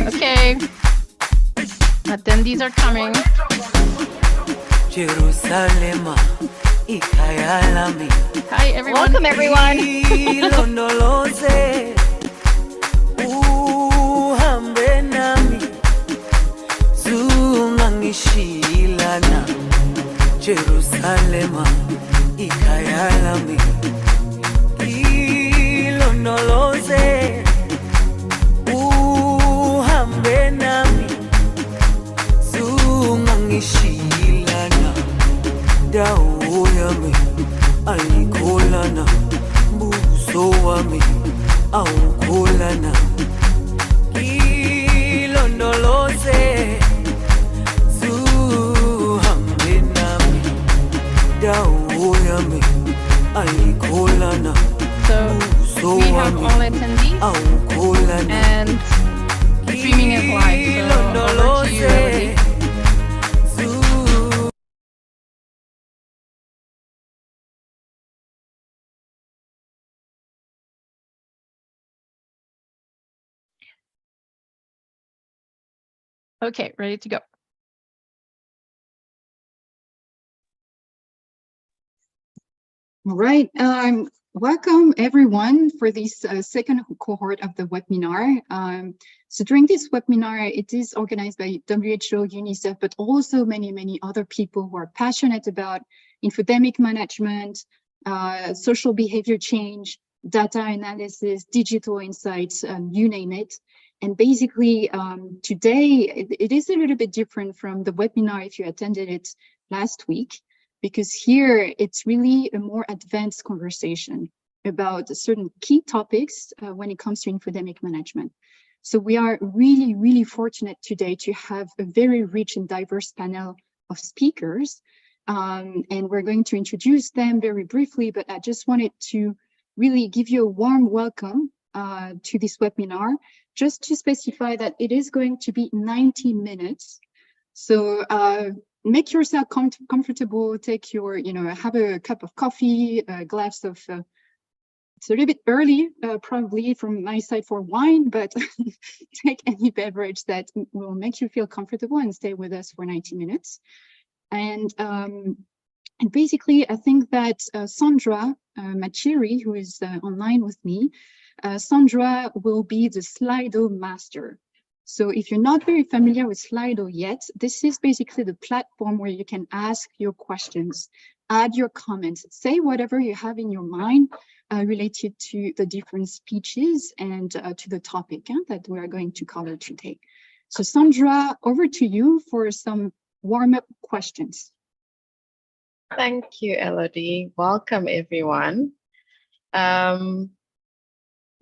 Okay. Attendees are coming. Hi, everyone. Welcome, everyone. Jerusalema ikayalami ilondoloze uhambe nami zungangishilana dawo yami ayikholana buso wami awukholana ilondoloze So we have all attendees and streaming is live. So over to you, Elodie. Okay, ready to go. All right, welcome everyone for this second cohort of the webinar. So during this webinar, it is organized by WHO, UNICEF, but also many other people who are passionate about infodemic management, social behavior change, data analysis, digital insights, you name it. And basically, today, it is a little bit different from the webinar if you attended it last week, because here it's really a more advanced conversation about certain key topics when it comes to infodemic management. So we are really fortunate today to have a very rich and diverse panel of speakers. And we're going to introduce them very briefly, but I just wanted to really give you a warm welcome to this webinar, just to specify that it is going to be 90 minutes. So make yourself comfortable, take your, have a cup of coffee, a glass of, it's a little bit early, probably from my side for wine, but take any beverage that will make you feel comfortable and stay with us for 90 minutes. And basically, I think that Sandra Machiri, who is online with me, Sandra will be the Slido master. So if you're not very familiar with Slido yet, this is basically the platform where you can ask your questions, add your comments, say whatever you have in your mind related to the different speeches and to the topic that we are going to cover today. So Sandra, over to you for some warm-up questions. Thank you, Elodie. Welcome, everyone.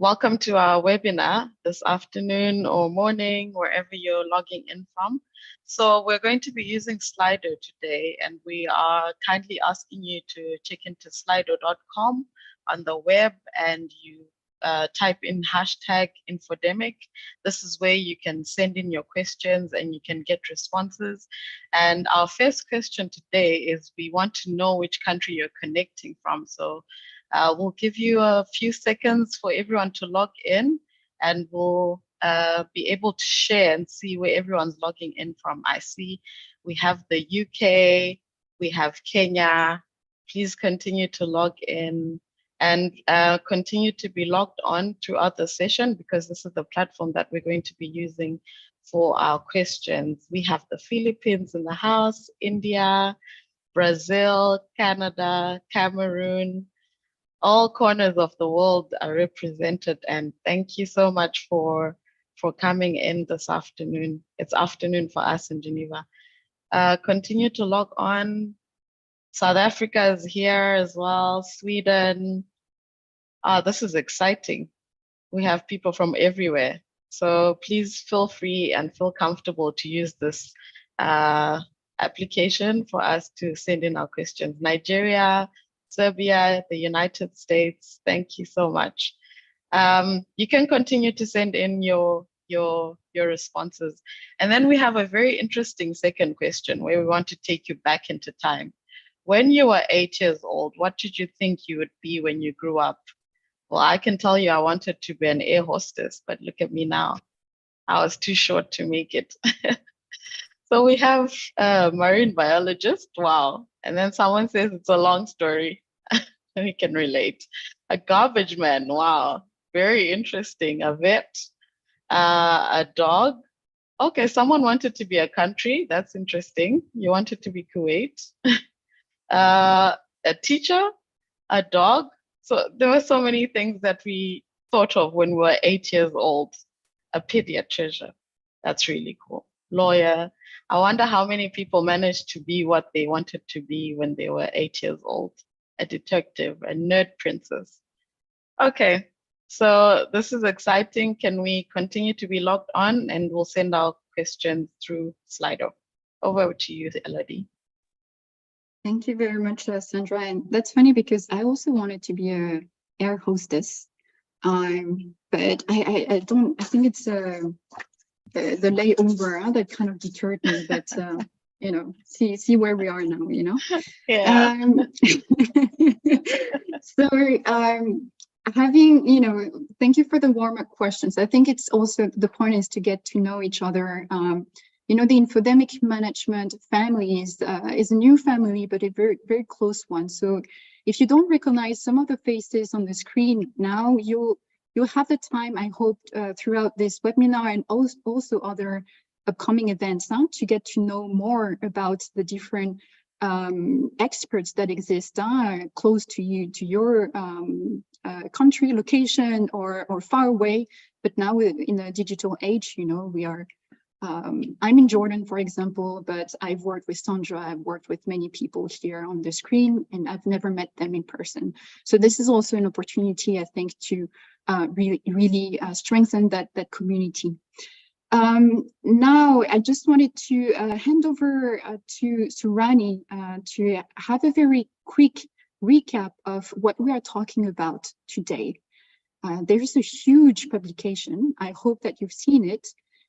Welcome to our webinar this afternoon or morning, wherever you're logging in from. So we're going to be using Slido today, and we are kindly asking you to check into slido.com on the web, and you type in hashtag Infodemic. This is where you can send in your questions and you can get responses. And our first question today is, we want to know which country you're connecting from. So we'll give you a few seconds for everyone to log in, and we'll be able to share and see where everyone's logging in from. I see we have the UK, we have Kenya. Please continue to log in and continue to be logged on throughout the session, because this is the platform that we're going to be using for our questions. We have the Philippines in the house, India, Brazil, Canada, Cameroon. All corners of the world are represented, and thank you so much for coming in this afternoon. It's afternoon for us in Geneva. Continue to log on. South Africa is here as well, Sweden. This is exciting. We have people from everywhere. So please feel free and feel comfortable to use this application for us to send in our questions. Nigeria, Serbia, the United States, thank you so much. You can continue to send in your responses. And then we have a very interesting second question where we want to take you back into time. When you were 8 years old, what did you think you would be when you grew up? Well, I can tell you I wanted to be an air hostess, but look at me now. I was too short to make it. So we have a marine biologist. Wow. And then someone says it's a long story. We can relate. A garbage man. Wow. Very interesting. A vet, a dog. Okay, someone wanted to be a country. That's interesting. You wanted to be Kuwait. A teacher, a dog. So there were so many things that we thought of when we were 8 years old. A pediatrician. That's really cool. Lawyer. I wonder how many people managed to be what they wanted to be when they were 8 years old. A detective, a nerd princess. Okay, so this is exciting. Can we continue to be logged on, and we'll send our questions through Slido. Over to you, Elodie. Thank you very much, Sandra. And that's funny because I also wanted to be a air hostess, but I don't. I think it's the layover that kind of deterred me. But you know, see where we are now. You know. Yeah. So having, you know, thank you for the warm-up questions. I think it's also, the point is to get to know each other. You know, the infodemic management family is a new family, but a very, very close one. So if you don't recognize some of the faces on the screen now, you'll have the time, I hope, throughout this webinar and also other upcoming events to get to know more about the different experts that exist close to you, to your country, location, or far away. But now in a digital age, you know, we are, I'm in Jordan, for example, but I've worked with Sandra, I've worked with many people here on the screen, and I've never met them in person. So this is also an opportunity, I think, to really strengthen that community. Now, I just wanted to hand over to Rani to have a very quick recap of what we are talking about today. There is a huge publication. I hope that you've seen it.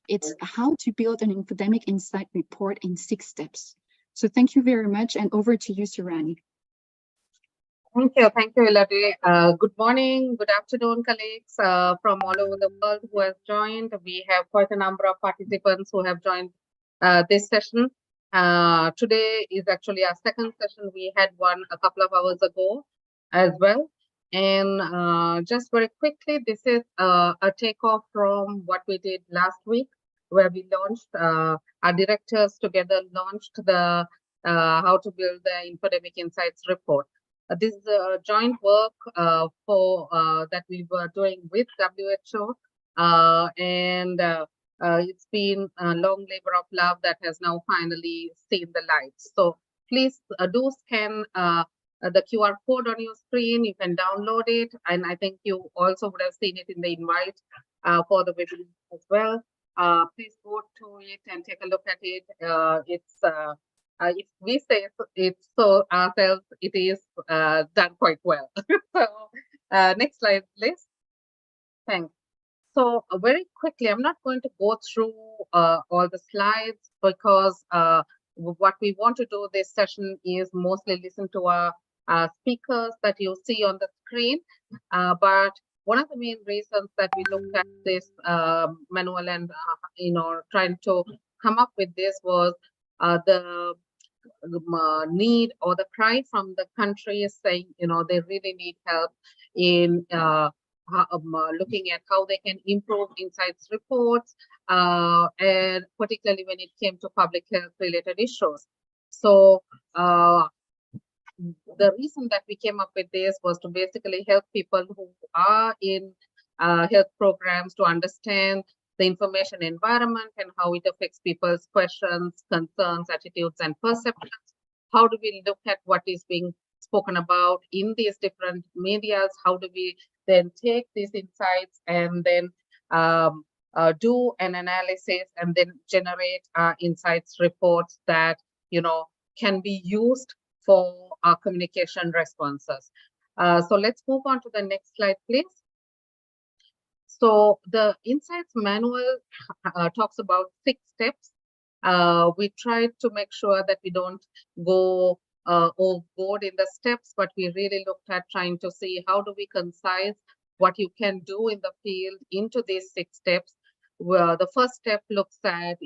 It's how to build an infodemic insight report in 6 steps. So thank you very much, and over to you, Rani. Thank you, Elodie. Good morning, good afternoon, colleagues from all over the world who have joined. We have quite a number of participants who have joined this session. Today is actually our second session. We had one a couple of hours ago as well. And just very quickly, this is a takeoff from what we did last week, where we launched, our directors together launched the how to build the Infodemic Insights report. This is a joint work that we were doing with WHO, and it's been a long labor of love that has now finally seen the light. So please do scan the QR code on your screen. You can download it, and I think you also would have seen it in the invite for the webinar as well. Please go to it and take a look at it. If we say it's so ourselves, it is done quite well. So next slide, please. Thanks. So very quickly, I'm not going to go through all the slides because what we want to do this session is mostly listen to our speakers that you see on the screen. But one of the main reasons that we looked at this manual and trying to come up with this was the need or the cry from the country is saying, they really need help in looking at how they can improve insights reports, and particularly when it came to public health related issues. So the reason that we came up with this was to basically help people who are in health programs to understand the information environment and how it affects people's questions, concerns, attitudes, and perceptions. How do we look at what is being spoken about in these different medias? How do we then take these insights and then do an analysis and then generate insights reports that can be used for our communication responses? So let's move on to the next slide, please. So the Insights Manual talks about 6 steps. We tried to make sure that we don't go overboard in the steps, but we really looked at trying to see how do we concise what you can do in the field into these 6 steps. Well, the first step looks at,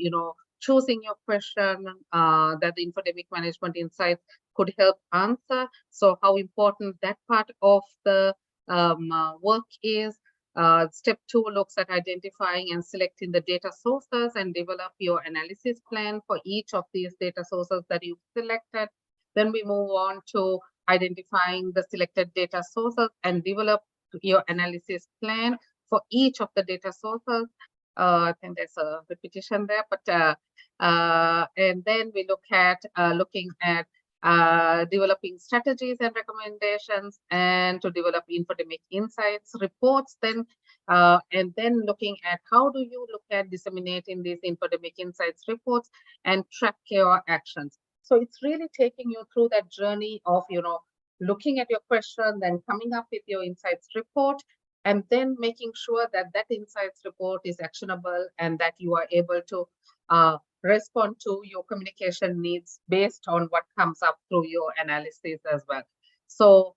choosing your question that the Infodemic Management Insights could help answer. So how important that part of the work is. Step 2 looks at identifying and selecting the data sources and develop your analysis plan for each of these data sources that you've selected. Then we move on to identifying the selected data sources and develop your analysis plan for each of the data sources. I think there's a repetition there, but and then we look at looking at developing strategies and recommendations and to develop infodemic insights reports then and then looking at how do you look at disseminating these infodemic insights reports and track your actions. So it's really taking you through that journey of looking at your question, then coming up with your insights report, and then making sure that that insights report is actionable and that you are able to respond to your communication needs based on what comes up through your analysis as well. So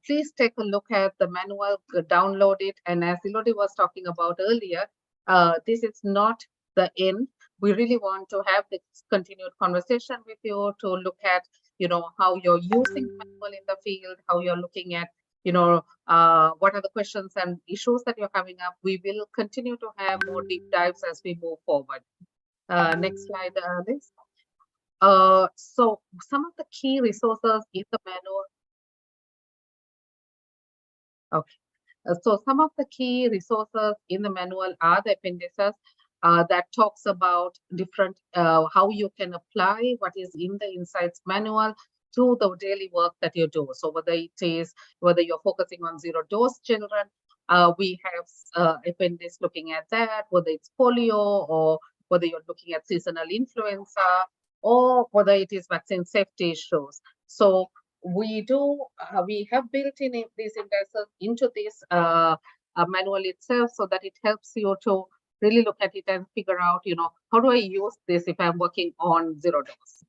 please take a look at the manual, download it. And as Elodie was talking about earlier, this is not the end. We really want to have this continued conversation with you to look at, how you're using manual in the field, how you're looking at, what are the questions and issues that you're coming up. We will continue to have more deep dives as we move forward. Next slide, Liz. So some of the key resources in the manual. Okay. So some of the key resources in the manual are the appendices that talks about different, how you can apply what is in the insights manual to the daily work that you do. So whether you're focusing on zero-dose children, we have appendix looking at that, whether it's polio or whether you're looking at seasonal influenza or whether it is vaccine safety issues. So we have built in these indices into this manual itself so that it helps you to really look at it and figure out, how do I use this if I'm working on zero dose?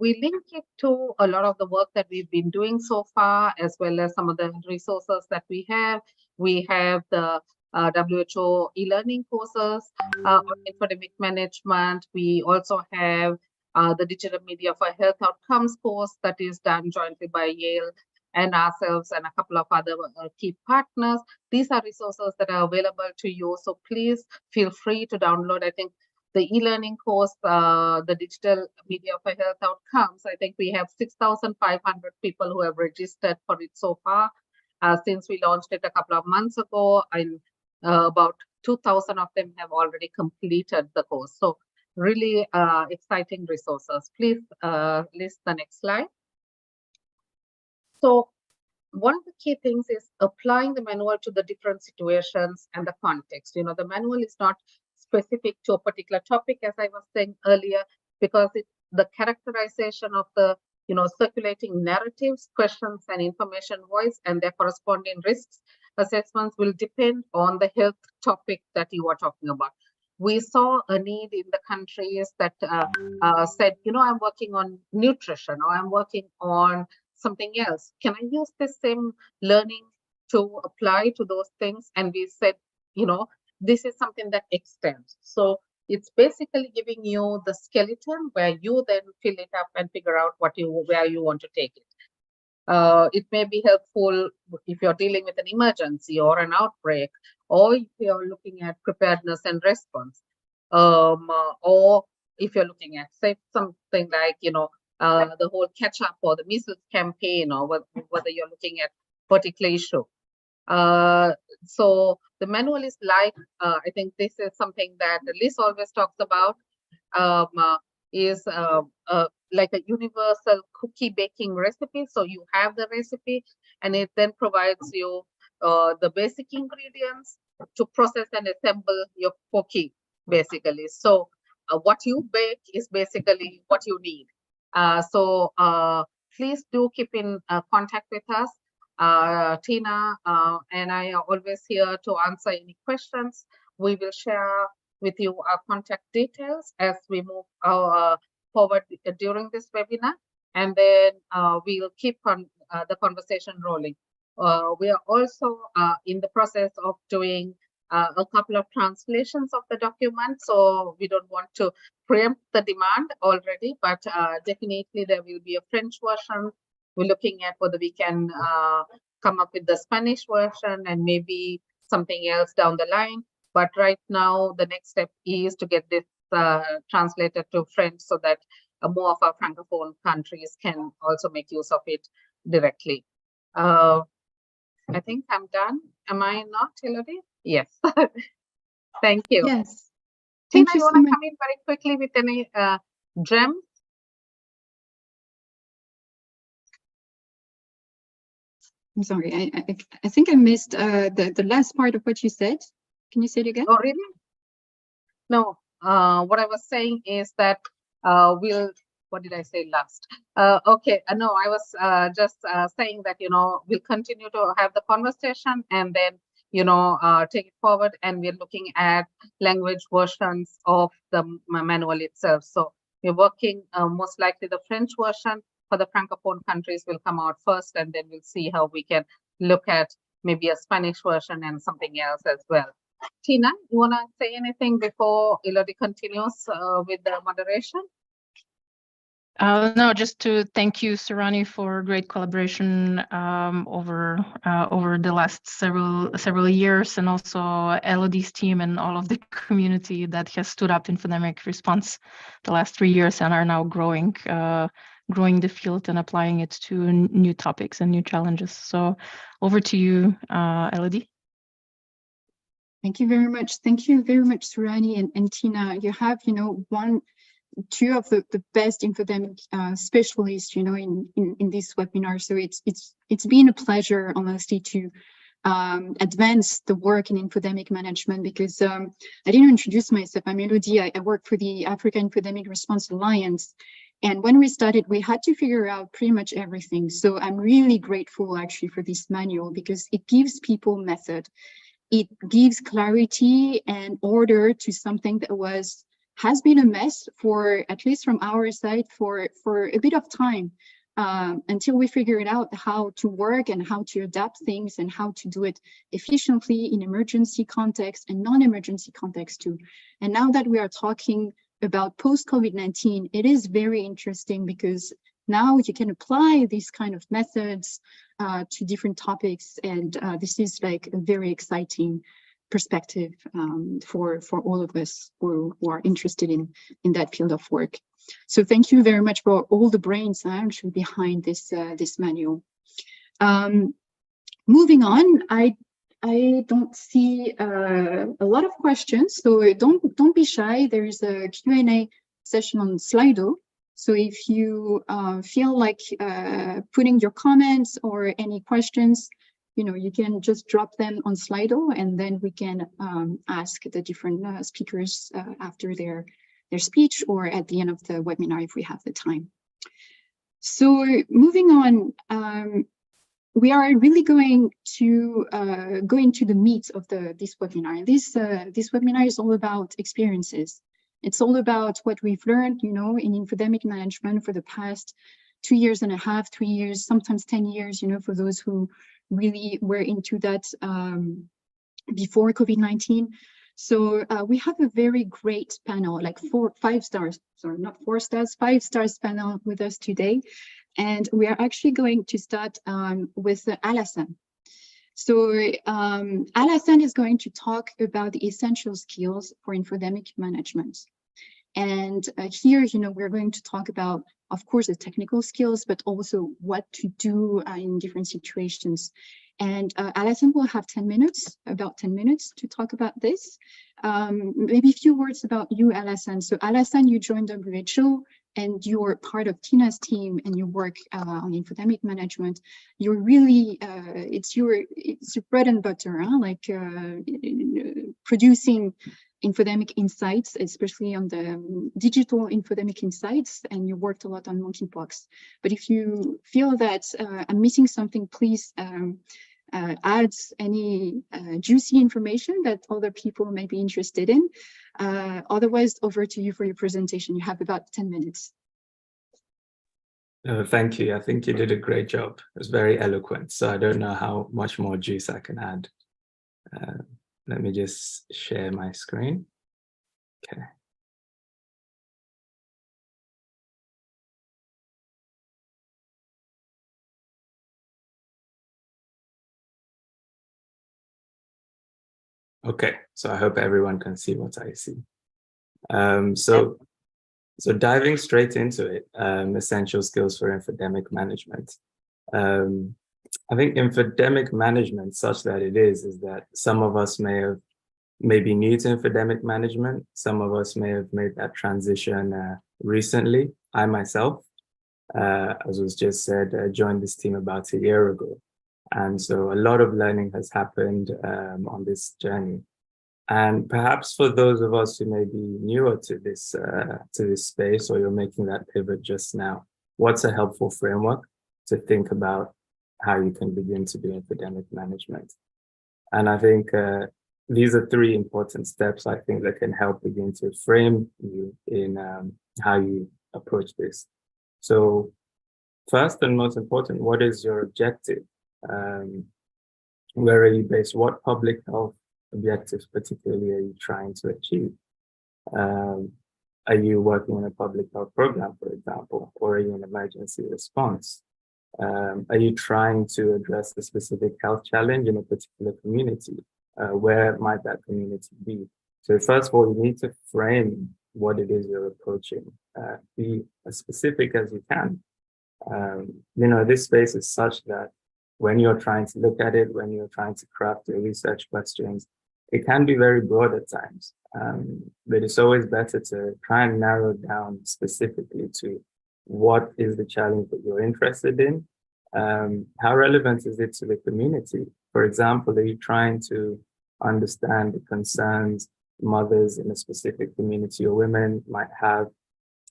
We link it to a lot of the work that we've been doing so far, as well as some of the resources that we have. We have the WHO e-learning courses on infodemic management. We also have the Digital Media for Health Outcomes course that is done jointly by Yale and ourselves and a couple of other key partners. These are resources that are available to you. So please feel free to download. I think the e-learning course, the Digital Media for Health Outcomes, I think we have 6,500 people who have registered for it so far. Since we launched it a couple of months ago, and about 2,000 of them have already completed the course. So really exciting resources. Please list the next slide. So one of the key things is applying the manual to the different situations and the context. The manual is not specific to a particular topic, as I was saying earlier, because it's the characterization of the circulating narratives, questions, and information voice, and their corresponding risks assessments will depend on the health topic that you are talking about. We saw a need in the countries that said, I'm working on nutrition or I'm working on something else. Can I use the same learning to apply to those things? And we said, this is something that extends. So it's basically giving you the skeleton where you then fill it up and figure out where you want to take it. It may be helpful if you're dealing with an emergency or an outbreak, or if you're looking at preparedness and response, or if you're looking at, say, something like, the whole catch up or the measles campaign, or whether you're looking at particular issue. So the manual is like, I think this is something that Liz always talks about, is like a universal cookie baking recipe. So you have the recipe and it then provides you the basic ingredients to process and assemble your cookie, basically. So what you bake is basically what you need. So please do keep in contact with us. Tina and I are always here to answer any questions. We will share with you our contact details as we move forward during this webinar, and then we'll keep on the conversation rolling. We are also in the process of doing a couple of translations of the document, so we don't want to preempt the demand already, but definitely there will be a French version. We're looking at whether we can come up with the Spanish version and maybe something else down the line. But right now, the next step is to get this translated to French so that more of our Francophone countries can also make use of it directly. I think I'm done. Am I not, Elodie? Yes. Thank you. Yes. Tina, Thank you you so want to much. come in very quickly with any gems? I'm sorry, I think I missed the last part of what you said. Can you say it again? Oh, really? No. What I was saying is that what did I say last? Okay. No, I was just saying that, we'll continue to have the conversation and then, take it forward, and we're looking at language versions of the manual itself. So we're working most likely the French version for the Francophone countries will come out first, and then we'll see how we can look at maybe a Spanish version and something else as well. Tina, you want to say anything before Elodie continues with the moderation? No, just to thank you, Surani, for great collaboration over the last several years, and also Elodie's team and all of the community that has stood up Infodemic response the last 3 years and are now growing the field and applying it to new topics and new challenges. So over to you, Elodie. Thank you very much. Thank you very much, Surani and Tina. You have, two of the best infodemic specialists, in this webinar. So it's been a pleasure, honestly, to advance the work in infodemic management, because I didn't introduce myself. I'm Elodie. I work for the Africa Infodemic Response Alliance. And when we started, we had to figure out pretty much everything. So I'm really grateful, actually, for this manual, because it gives people method. It gives clarity and order to something that has been a mess for, at least from our side, for a bit of time, until we figured out how to work and how to adapt things and how to do it efficiently in emergency context and non-emergency context too. And now that we are talking about post-COVID-19, it is very interesting, because now you can apply these kind of methods to different topics, and this is like a very exciting perspective for all of us who are interested in that field of work. So thank you very much for all the brains actually behind this manual. Moving on, I don't see a lot of questions, so don't be shy. There is a Q&A session on Slido. So if you feel like putting your comments or any questions, you can just drop them on Slido, and then we can ask the different speakers after their speech or at the end of the webinar if we have the time. So moving on, we are really going to go into the meat of this webinar. And this webinar is all about experiences. It's all about what we've learned, in infodemic management for the past 2.5 years, 3 years, sometimes 10 years, for those who really were into that before COVID-19. So we have a very great panel, like 5 stars, sorry, not 4 stars, 5 stars panel with us today. And we are actually going to start with Alhassan. So Alhassan is going to talk about the essential skills for infodemic management. And here, we're going to talk about, of course, the technical skills, but also what to do in different situations. And Alhassan will have 10 minutes, about 10 minutes to talk about this. Maybe a few words about you, Alhassan. So Alhassan, you joined WHO, and you're part of Tina's team, and you work on infodemic management. You're really, it's your bread and butter, huh? Like producing infodemic insights, especially on the digital infodemic insights, and you worked a lot on monkeypox. But if you feel that I'm missing something, please add any juicy information that other people may be interested in. Otherwise, over to you for your presentation. You have about 10 minutes. Thank you. I think you did a great job. It was very eloquent. So I don't know how much more juice I can add. Let me just share my screen. Okay. Okay, so I hope everyone can see what I see. So diving straight into it, essential skills for infodemic management. I think infodemic management, such that it is that some of us may be new to infodemic management. Some of us may have made that transition recently. I myself, as was just said, joined this team about a year ago. And so a lot of learning has happened on this journey. And perhaps for those of us who may be newer to this space, or you're making that pivot just now, what's a helpful framework to think about how you can begin to do infodemic management? And I think these are three important steps, I think, that can help begin to frame you in how you approach this. So first and most important, what is your objective? Where are you based? What public health objectives particularly are you trying to achieve? Are you working on a public health program, for example, or are you in emergency response? Are you trying to address a specific health challenge in a particular community? Where might that community be? So first of all, you need to frame what it is you're approaching. Be as specific as you can. This space is such that when you're trying to look at it, when you're trying to craft your research questions, it can be very broad at times. But it's always better to try and narrow down specifically to what is the challenge that you're interested in. How relevant is it to the community? For example, are you trying to understand the concerns mothers in a specific community or women might have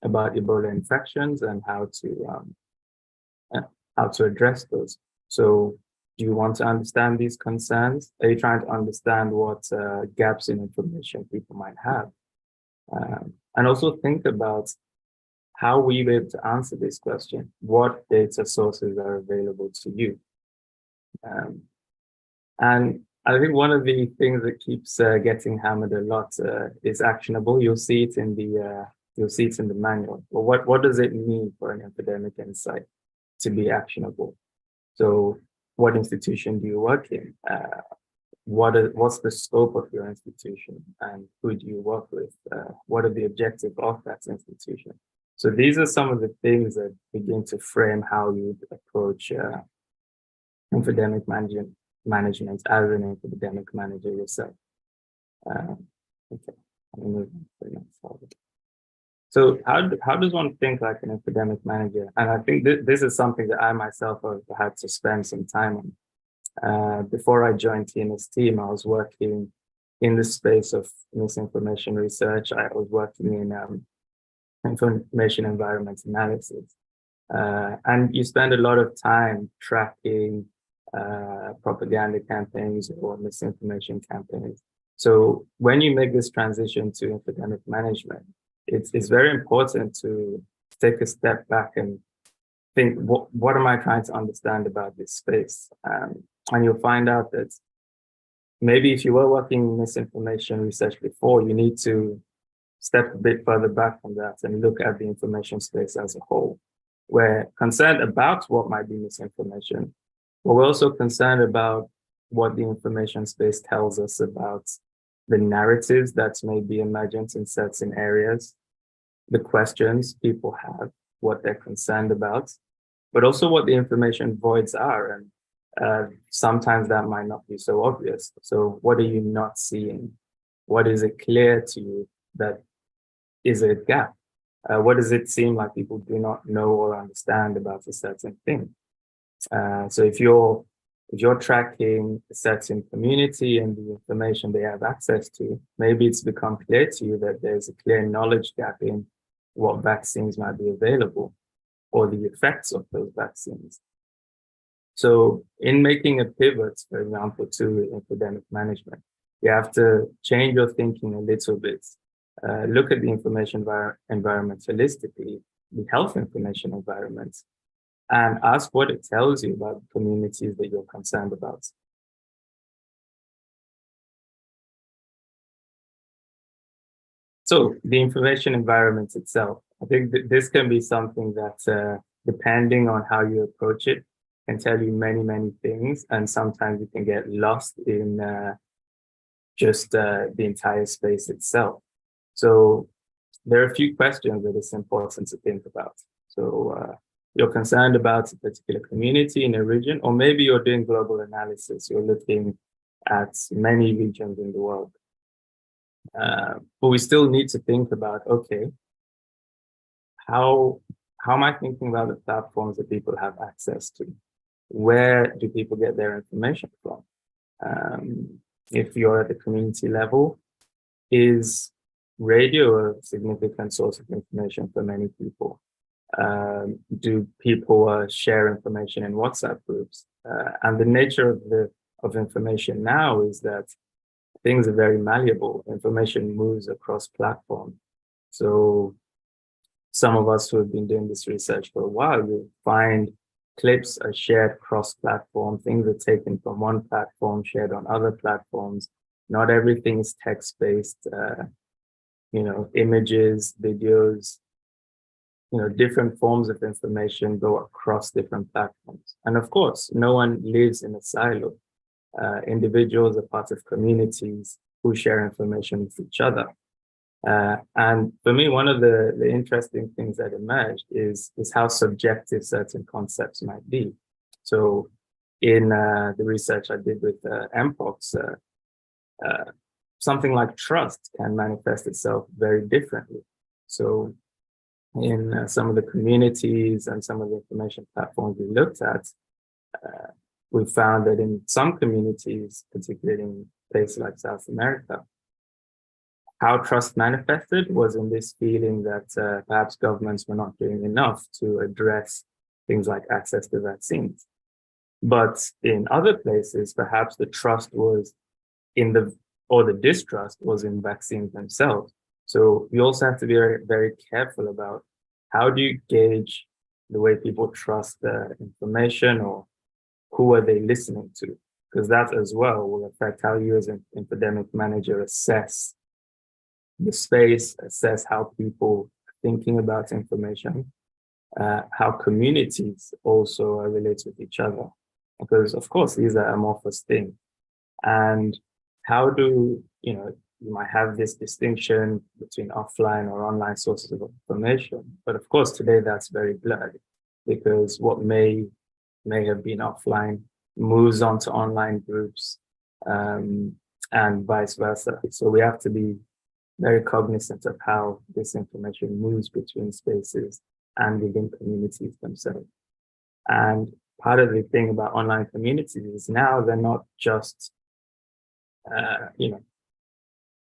about Ebola infections and how to address those? So do you want to understand these concerns? Are you trying to understand what gaps in information people might have? And also think about how will you be able to answer this question? What data sources are available to you? And I think one of the things that keeps getting hammered a lot is actionable. You'll see it in the manual. Well, what does it mean for an epidemic insight to be actionable? So what institution do you work in? What's the scope of your institution, and who do you work with? What are the objectives of that institution? So these are some of the things that begin to frame how you approach infodemic management as an infodemic manager yourself. Okay, let me move on to the next slide. So how does one think like an infodemic manager? And I think this is something that I myself have had to spend some time on. Before I joined TNS team, I was working in the space of misinformation research. I was working in information environment analysis. And you spend a lot of time tracking propaganda campaigns or misinformation campaigns. So when you make this transition to infodemic management, it's very important to take a step back and think, what am I trying to understand about this space? And you'll find out that maybe if you were working in misinformation research before, you need to step a bit further back from that and look at the information space as a whole. We're concerned about what might be misinformation, but we're also concerned about what the information space tells us about the narratives that may be emergent in certain areas, the questions people have, what they're concerned about, but also what the information voids are. And sometimes that might not be so obvious. So what are you not seeing? What is it clear to you that is a gap? What does it seem like people do not know or understand about a certain thing? So if you're tracking a certain community and the information they have access to, maybe it's become clear to you that there's a clear knowledge gap in what vaccines might be available or the effects of those vaccines. So in making a pivot, for example, to infodemic management, you have to change your thinking a little bit. Look at the information environment holistically, the health information environment, and ask what it tells you about the communities that you're concerned about. So the information environment itself, I think that this can be something that, depending on how you approach it, can tell you many, many things. And sometimes you can get lost in just the entire space itself. So there are a few questions that it's important to think about. So you're concerned about a particular community in a region, or maybe you're doing global analysis. You're looking at many regions in the world. But we still need to think about, okay, how am I thinking about the platforms that people have access to? Where do people get their information from? If you're at the community level, is radio a significant source of information for many people? Do people share information in WhatsApp groups? And the nature of information now is that things are very malleable. Information moves across platforms. So some of us who have been doing this research for a while, you'll find clips are shared cross-platform. Things are taken from one platform, shared on other platforms. Not everything is text-based. Images, videos, different forms of information go across different platforms. And of course, no one lives in a silo. Individuals are part of communities who share information with each other. And for me, one of the interesting things that emerged is how subjective certain concepts might be. So in the research I did with MPOX, something like trust can manifest itself very differently. So in some of the communities and some of the information platforms we looked at, we found that in some communities, particularly in places like South America, how trust manifested was in this feeling that perhaps governments were not doing enough to address things like access to vaccines. But in other places, perhaps the trust was the distrust was in vaccines themselves. So we also have to be very, very careful about how do you gauge the way people trust the information, or who are they listening to? Because that as well will affect how you as an epidemic manager assess the space, assess how people are thinking about information, how communities also relate with each other. Because of course, these are amorphous things. And how do, you might have this distinction between offline or online sources of information. But of course, today that's very blurred, because what may have been offline moves on to online groups, and vice versa. So we have to be very cognizant of how this information moves between spaces and within communities themselves. And part of the thing about online communities is now they're not just,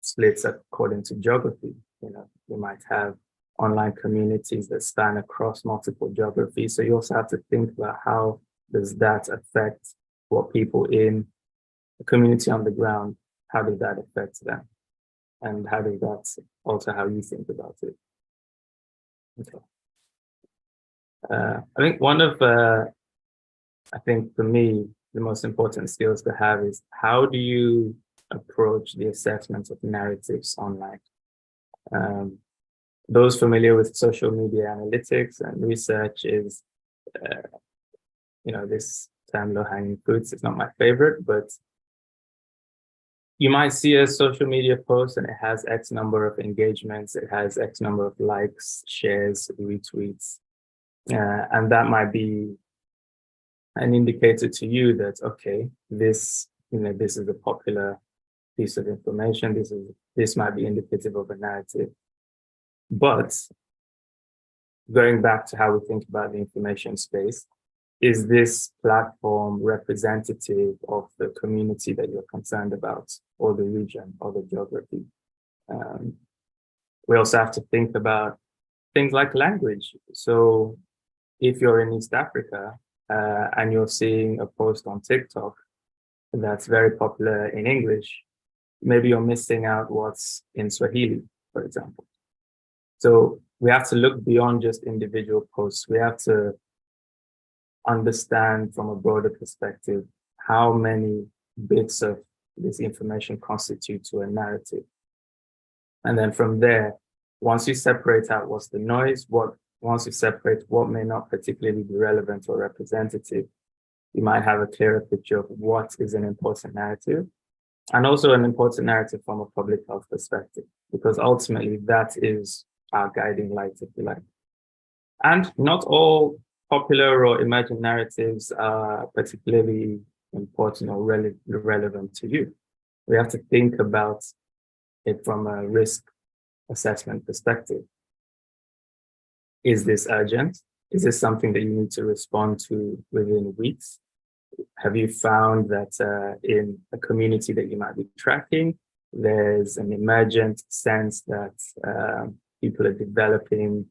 splits according to geography. You might have online communities that span across multiple geographies. So you also have to think about how does that affect what people in the community on the ground, how does that affect them? And how does that alter how you think about it? Okay. I think one of, for me, the most important skills to have is how do you approach the assessment of narratives online? Those familiar with social media analytics and research is, this term low-hanging fruits is not my favorite, but you might see a social media post and it has X number of engagements, it has X number of likes, shares, retweets, and that might be an indicator to you that, okay, this is a popular piece of information, this might be indicative of a narrative. But going back to how we think about the information space, is this platform representative of the community that you're concerned about, or the region, or the geography? We also have to think about things like language. So if you're in East Africa and you're seeing a post on TikTok that's very popular in English, maybe you're missing out what's in Swahili, for example. So we have to look beyond just individual posts. We have to understand from a broader perspective how many bits of this information constitute to a narrative. And then from there, once you separate out what's the noise, once you separate what may not particularly be relevant or representative, you might have a clearer picture of what is an important narrative, and also an important narrative from a public health perspective, because ultimately that is our guiding light, if you like. And not all popular or emergent narratives are particularly important or relevant to you. We have to think about it from a risk assessment perspective. Is this urgent? Is this something that you need to respond to within weeks? Have you found that in a community that you might be tracking, there's an emergent sense that people are developing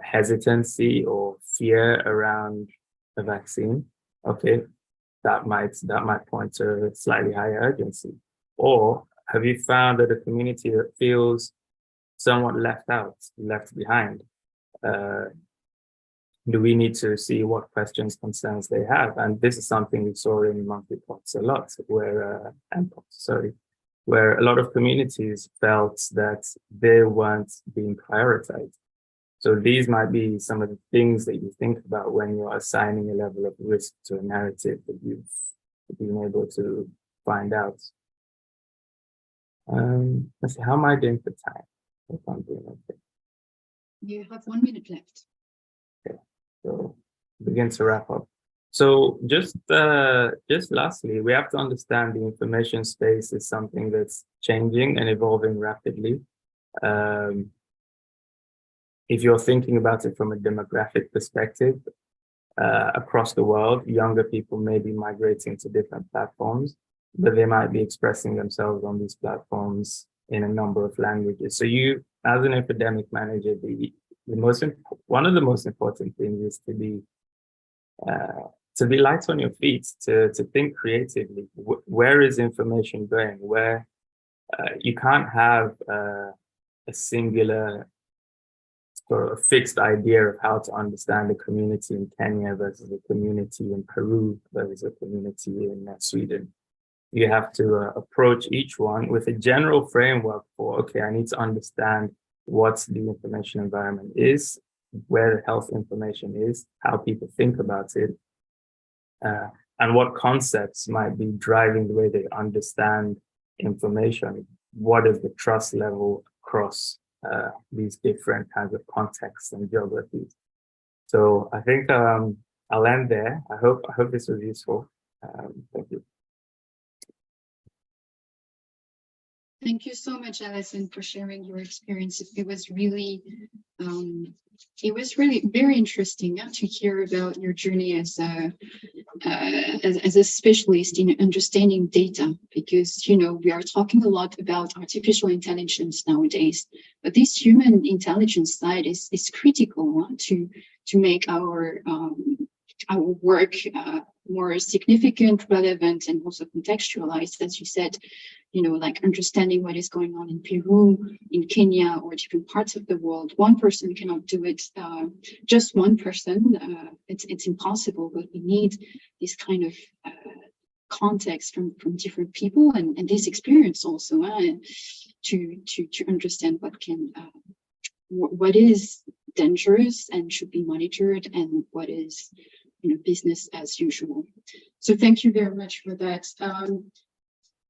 hesitancy or fear around a vaccine? Okay, that might point to slightly higher urgency. Or have you found that a community that feels somewhat left out, left behind? Do we need to see what questions, concerns they have? And this is something we saw in monkeypox a lot, where a lot of communities felt that they weren't being prioritized. So these might be some of the things that you think about when you're assigning a level of risk to a narrative that you've been able to find out. Let's see, how am I doing for time? If I'm doing okay. You have 1 minute left. Okay, so begin to wrap up. So just lastly, we have to understand the information space is something that's changing and evolving rapidly. If you're thinking about it from a demographic perspective, across the world, younger people may be migrating to different platforms, but they might be expressing themselves on these platforms in a number of languages. So you, as an epidemic manager, one of the most important things is to be light on your feet, to think creatively. Where is information going? Where you can't have a singular sort of fixed idea of how to understand a community in Kenya versus a community in Peru versus a community in Sweden. You have to approach each one with a general framework for, okay, I need to understand what the information environment is, where the health information is, how people think about it, and what concepts might be driving the way they understand information. What is the trust level across these different kinds of contexts and geographies? So I think I'll end there. I hope this was useful. Thank you. Thank you so much, Alhassan, for sharing your experience. It was really very interesting to hear about your journey as a specialist in understanding data, because we are talking a lot about artificial intelligence nowadays, but this human intelligence side is critical to make our work more significant, relevant, and also contextualized, as you said. Like understanding what is going on in Peru, in Kenya, or different parts of the world. One person cannot do it, just one person. It's impossible, but we need this kind of context from different people and this experience also to understand what is dangerous and should be monitored, and what is business as usual. So thank you very much for that.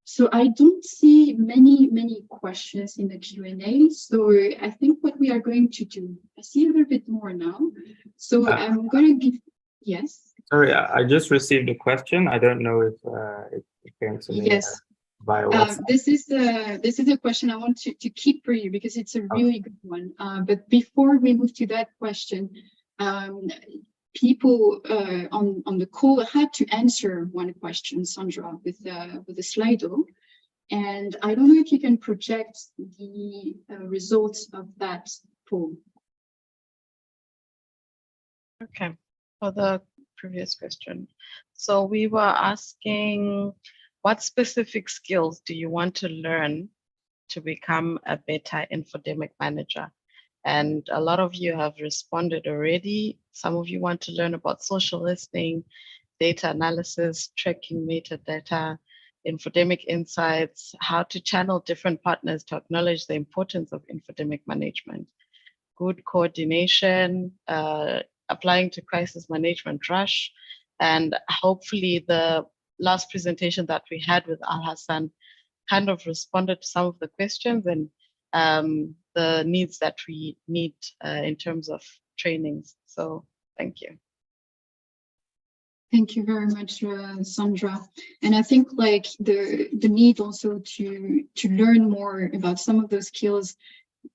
So I don't see many questions in the Q&A. So I think what we are going to do, I see a little bit more now. So I'm going to give, yes. Sorry, I just received a question. I don't know if it came to me. Yes. Via WhatsApp. This is a question I want to keep for you, because it's a really good one. But before we move to that question, people on the call had to answer one question, Sandra, with the Slido, and I don't know if you can project the results of that poll. Okay, for the previous question. So we were asking, what specific skills do you want to learn to become a better infodemic manager? And a lot of you have responded already. Some of you want to learn about social listening, data analysis, tracking metadata, infodemic insights, how to channel different partners to acknowledge the importance of infodemic management, good coordination, applying to crisis management rush, and hopefully the last presentation that we had with Alhassan kind of responded to some of the questions and the needs that we need in terms of trainings. So thank you. Thank you very much, Sandra. And I think like the need also to learn more about some of those skills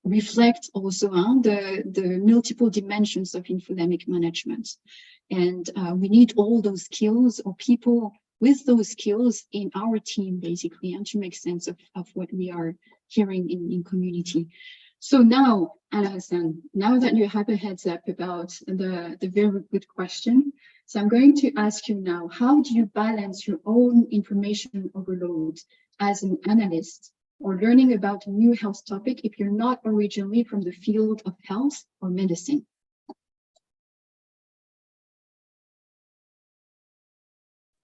reflect also the multiple dimensions of infodemic management. And we need all those skills or people with those skills in our team, basically, and to make sense of what we are hearing in community. So now, Alhassan, now that you have a heads up about the very good question, so I'm going to ask you now, how do you balance your own information overload as an analyst or learning about a new health topic if you're not originally from the field of health or medicine?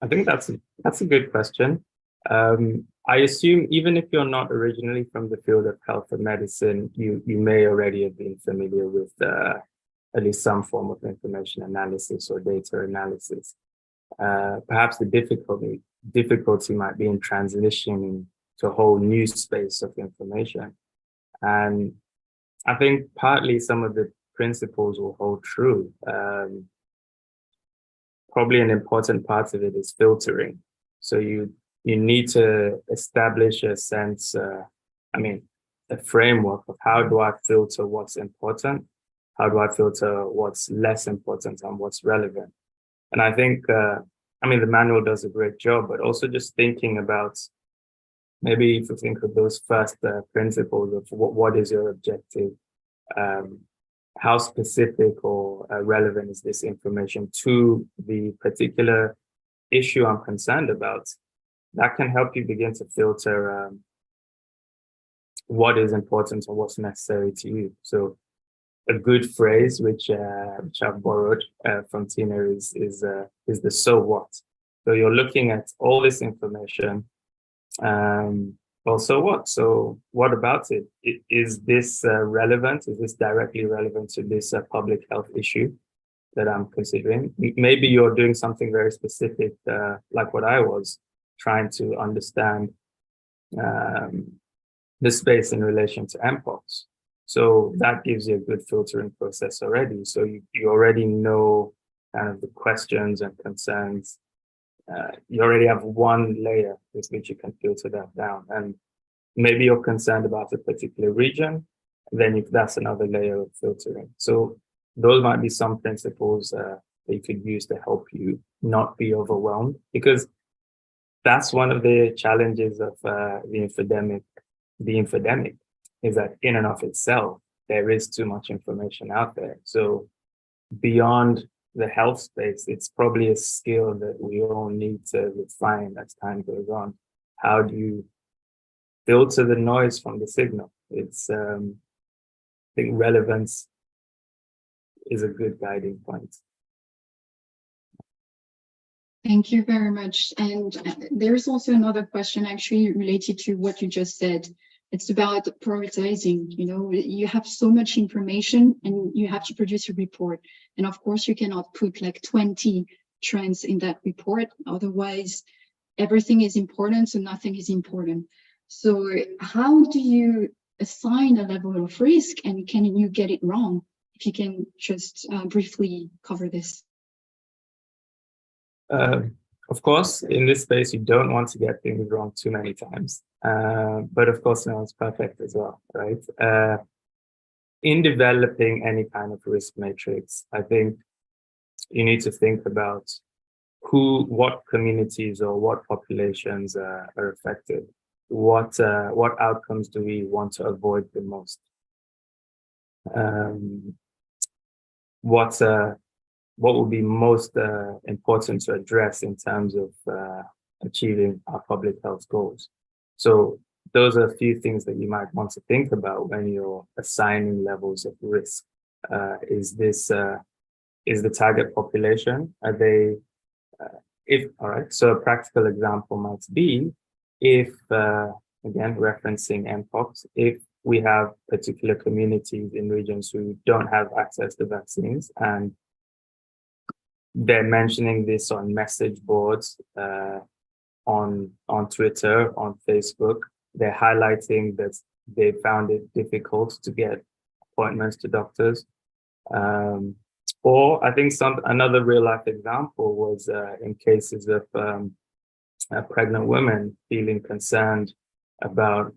I think that's a good question. I assume even if you're not originally from the field of health or medicine, you may already have been familiar with at least some form of information analysis or data analysis. Perhaps the difficulty might be in transitioning to a whole new space of information. And I think partly some of the principles will hold true. Probably an important part of it is filtering. So you need to establish a sense, a framework of how do I filter what's important? How do I filter what's less important and what's relevant? And I think, the manual does a great job, but also just thinking about, maybe if you think of those first principles of what is your objective, how specific or relevant is this information to the particular issue I'm concerned about, that can help you begin to filter what is important or what's necessary to you. So a good phrase, which I've borrowed from Tina, is the so what. So you're looking at all this information, well, so what? So what about it? Is this relevant? Is this directly relevant to this public health issue that I'm considering? Maybe you're doing something very specific, like what I was, trying to understand the space in relation to mpox. So that gives you a good filtering process already. So you already know kind of the questions and concerns. You already have one layer with which you can filter that down. And maybe you're concerned about a particular region, then that's another layer of filtering. So those might be some principles that you could use to help you not be overwhelmed, because that's one of the challenges of the infodemic, is that in and of itself, there is too much information out there. So beyond the health space, it's probably a skill that we all need to refine as time goes on. How do you filter the noise from the signal? It's, I think relevance is a good guiding point. Thank you very much. And there's also another question actually related to what you just said. It's about prioritizing. You have so much information and you have to produce a report. And of course, you cannot put like 20 trends in that report. Otherwise, everything is important, so nothing is important. So how do you assign a level of risk, and can you get it wrong? If you can just briefly cover this. Of course, in this space, you don't want to get things wrong too many times. But of course, no one's perfect as well, right? In developing any kind of risk matrix, I think you need to think about what communities or what populations are affected. What outcomes do we want to avoid the most? What will be most important to address in terms of achieving our public health goals? So those are a few things that you might want to think about when you're assigning levels of risk. Is the target population, are they, all right, so a practical example might be, if, again, referencing MPOX, if we have particular communities in regions who don't have access to vaccines, and they're mentioning this on message boards, on Twitter, on Facebook, they're highlighting that they found it difficult to get appointments to doctors. Or I think another real life example was in cases of pregnant women feeling concerned about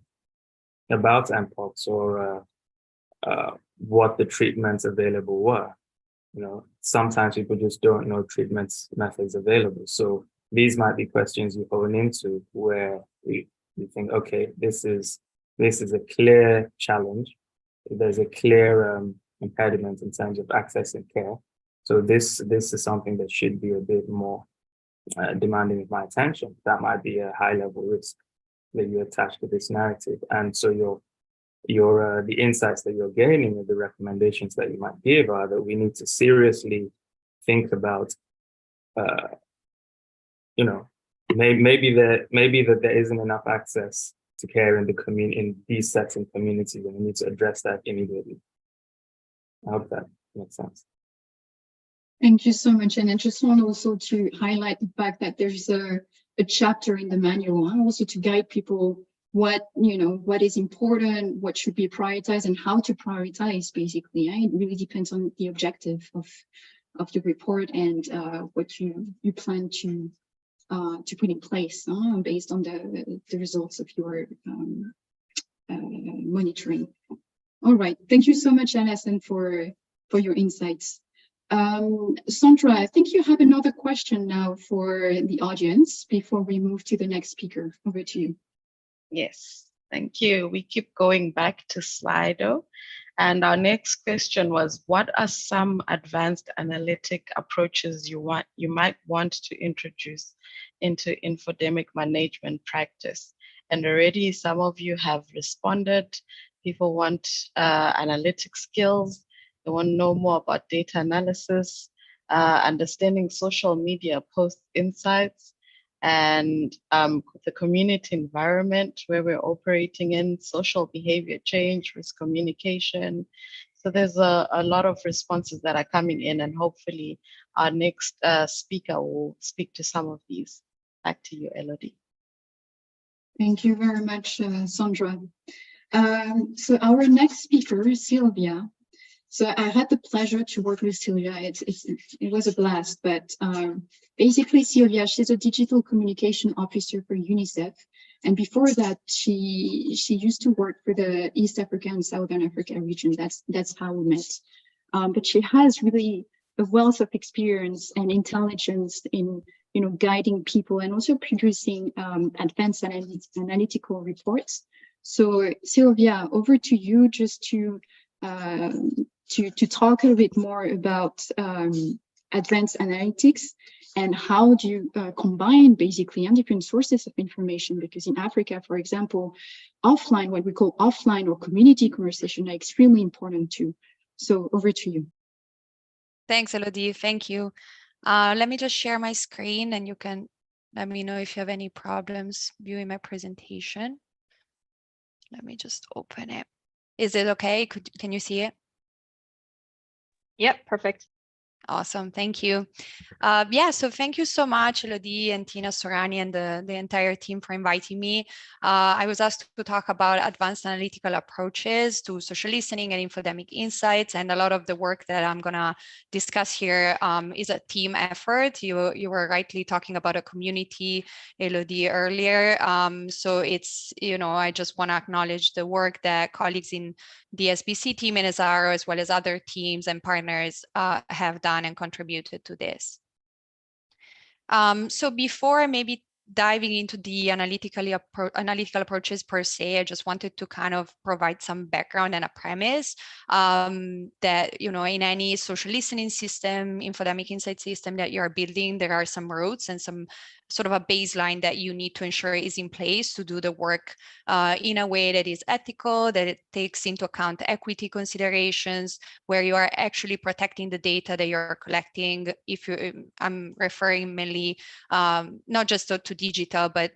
mpox or what the treatments available were. You know, sometimes people just don't know treatments methods available. So these might be questions you hone into where you think, okay, this is a clear challenge. There's a clear impediment in terms of accessing care. So this is something that should be a bit more demanding of my attention. That might be a high level risk that you attach to this narrative. And so the insights that you're gaining or the recommendations that you might give are that we need to seriously think about, you know, maybe that there isn't enough access to care in the community, in these setting communities, and we need to address that immediately. I hope that makes sense. Thank you so much. And I just want also to highlight the fact that there's a chapter in the manual also to guide people what is important, what should be prioritized, and how to prioritize, basically. It really depends on the objective of the report and what you plan to put in place based on the results of your monitoring. All right, thank you so much, Alhassan, for your insights. Sandra, I think you have another question now for the audience before we move to the next speaker. Over to you. Yes, thank you. We keep going back to Slido. And our next question was, what are some advanced analytic approaches you might want to introduce into infodemic management practice? And already some of you have responded. People want analytic skills. They want to know more about data analysis, understanding social media post insights, and the community environment where we're operating in, social behavior change, risk communication. So there's a lot of responses that are coming in, and hopefully our next speaker will speak to some of these. Back to you, Elodie. Thank you very much, Sandra. So our next speaker is Silvia. So I had the pleasure to work with Silvia. It was a blast, but basically Silvia, she's a digital communication officer for UNICEF. And before that, she used to work for the East Africa and Southern Africa region. That's how we met. But she has really a wealth of experience and intelligence in guiding people and also producing advanced analytical reports. So Silvia, over to you just to talk a little bit more about advanced analytics and how do you combine basically different sources of information, because in Africa, for example, offline, what we call offline or community conversation are extremely important too. So over to you. Thanks, Elodie. Thank you. Let me just share my screen and you can let me know if you have any problems viewing my presentation. Let me just open it. Is it okay? Can you see it? Yep, perfect. Awesome, thank you. Yeah, so thank you so much, Elodie and Tina Sorani and the entire team for inviting me. I was asked to talk about advanced analytical approaches to social listening and infodemic insights, and a lot of the work that I'm gonna discuss here is a team effort. You were rightly talking about a community, Elodie, earlier. So it's, I just wanna acknowledge the work that colleagues in the SBC team in AIRA, as well as other teams and partners have done and contributed to this. So before maybe diving into the analytical approaches per se, I just wanted to kind of provide some background and a premise that, in any social listening system, infodemic insight system that you're building, there are some routes and some sort of a baseline that you need to ensure is in place to do the work in a way that is ethical, that it takes into account equity considerations, where you are actually protecting the data that you're collecting. I'm referring mainly not just to digital, but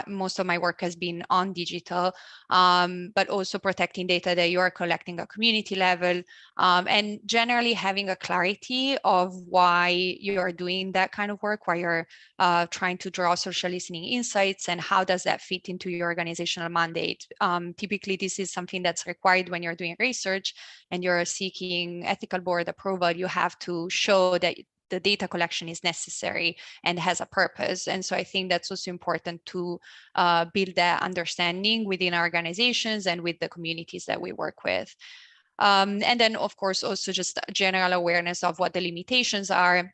most of my work has been on digital, but also protecting data that you are collecting at community level, and generally having a clarity of why you are doing that kind of work, why you're trying to draw social listening insights, and how does that fit into your organizational mandate. Typically, this is something that's required when you're doing research and you're seeking ethical board approval. You have to show that the data collection is necessary and has a purpose. And so I think that's also important to build that understanding within our organizations and with the communities that we work with. And then, of course, also just general awareness of what the limitations are.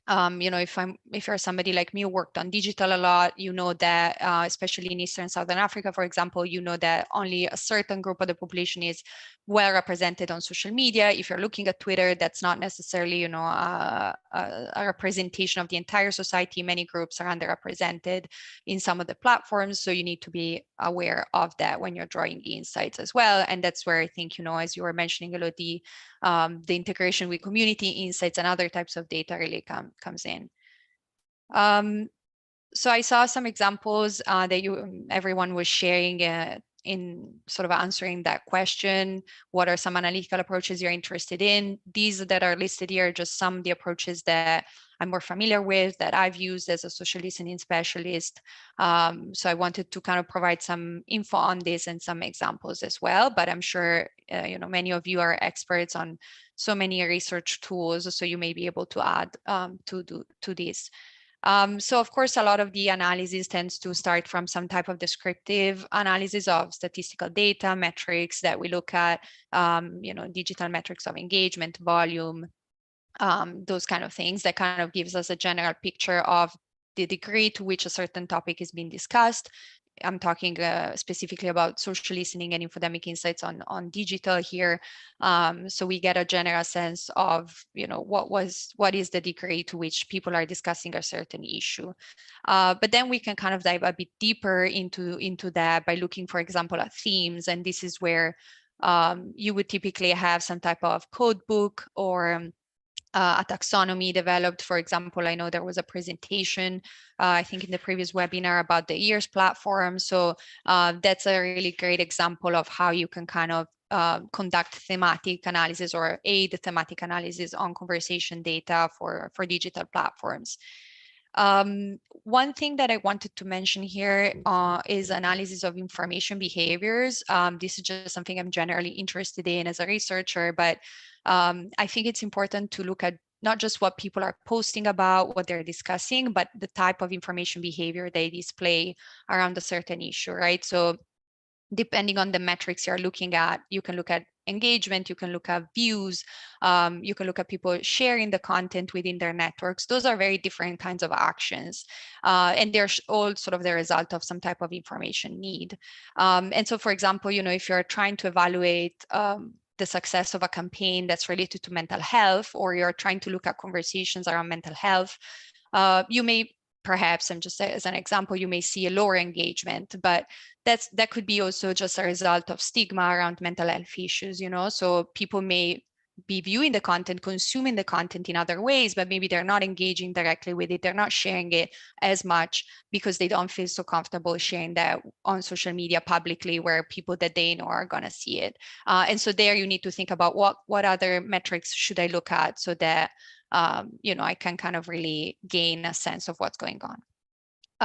If you're somebody like me who worked on digital a lot, you know that, especially in Eastern Southern Africa, for example, you know that only a certain group of the population is well represented on social media. If you're looking at Twitter, that's not necessarily, a representation of the entire society. Many groups are underrepresented in some of the platforms. So you need to be aware of that when you're drawing insights as well. And that's where I think, as you were mentioning, Elodie, the integration with community insights and other types of data really comes in. So I saw some examples that everyone was sharing in sort of answering that question. What are some analytical approaches you're interested in? These that are listed here are just some of the approaches that I'm more familiar with, that I've used as a social listening specialist. So I wanted to kind of provide some info on this and some examples as well. But I'm sure many of you are experts on so many research tools, so you may be able to add to this. So of course, a lot of the analysis tends to start from some type of descriptive analysis of statistical data, metrics that we look at, digital metrics of engagement, volume, those kind of things that kind of gives us a general picture of the degree to which a certain topic is being discussed. I'm talking specifically about social listening and infodemic insights on digital here. So we get a general sense of, what is the degree to which people are discussing a certain issue. But then we can kind of dive a bit deeper into that by looking, for example, at themes. And this is where you would typically have some type of code book or a taxonomy developed. For example, I know there was a presentation, I think in the previous webinar, about the EARS platform. So that's a really great example of how you can kind of conduct thematic analysis or aid thematic analysis on conversation data for digital platforms. One thing that I wanted to mention here is analysis of information behaviors. This is just something I'm generally interested in as a researcher, but I think it's important to look at not just what people are posting about, what they're discussing, but the type of information behavior they display around a certain issue, right? So depending on the metrics you're looking at, you can look at engagement, you can look at views, you can look at people sharing the content within their networks. Those are very different kinds of actions. And they're all sort of the result of some type of information need. And so, for example, if you're trying to evaluate the success of a campaign that's related to mental health, or you're trying to look at conversations around mental health, you may perhaps, and just as an example, you may see a lower engagement, but that could be also just a result of stigma around mental health issues, so people may be viewing the content, consuming the content in other ways, but maybe they're not engaging directly with it. They're not sharing it as much because they don't feel so comfortable sharing that on social media publicly where people that they know are going to see it. And so there you need to think about what other metrics should I look at so that I can kind of really gain a sense of what's going on.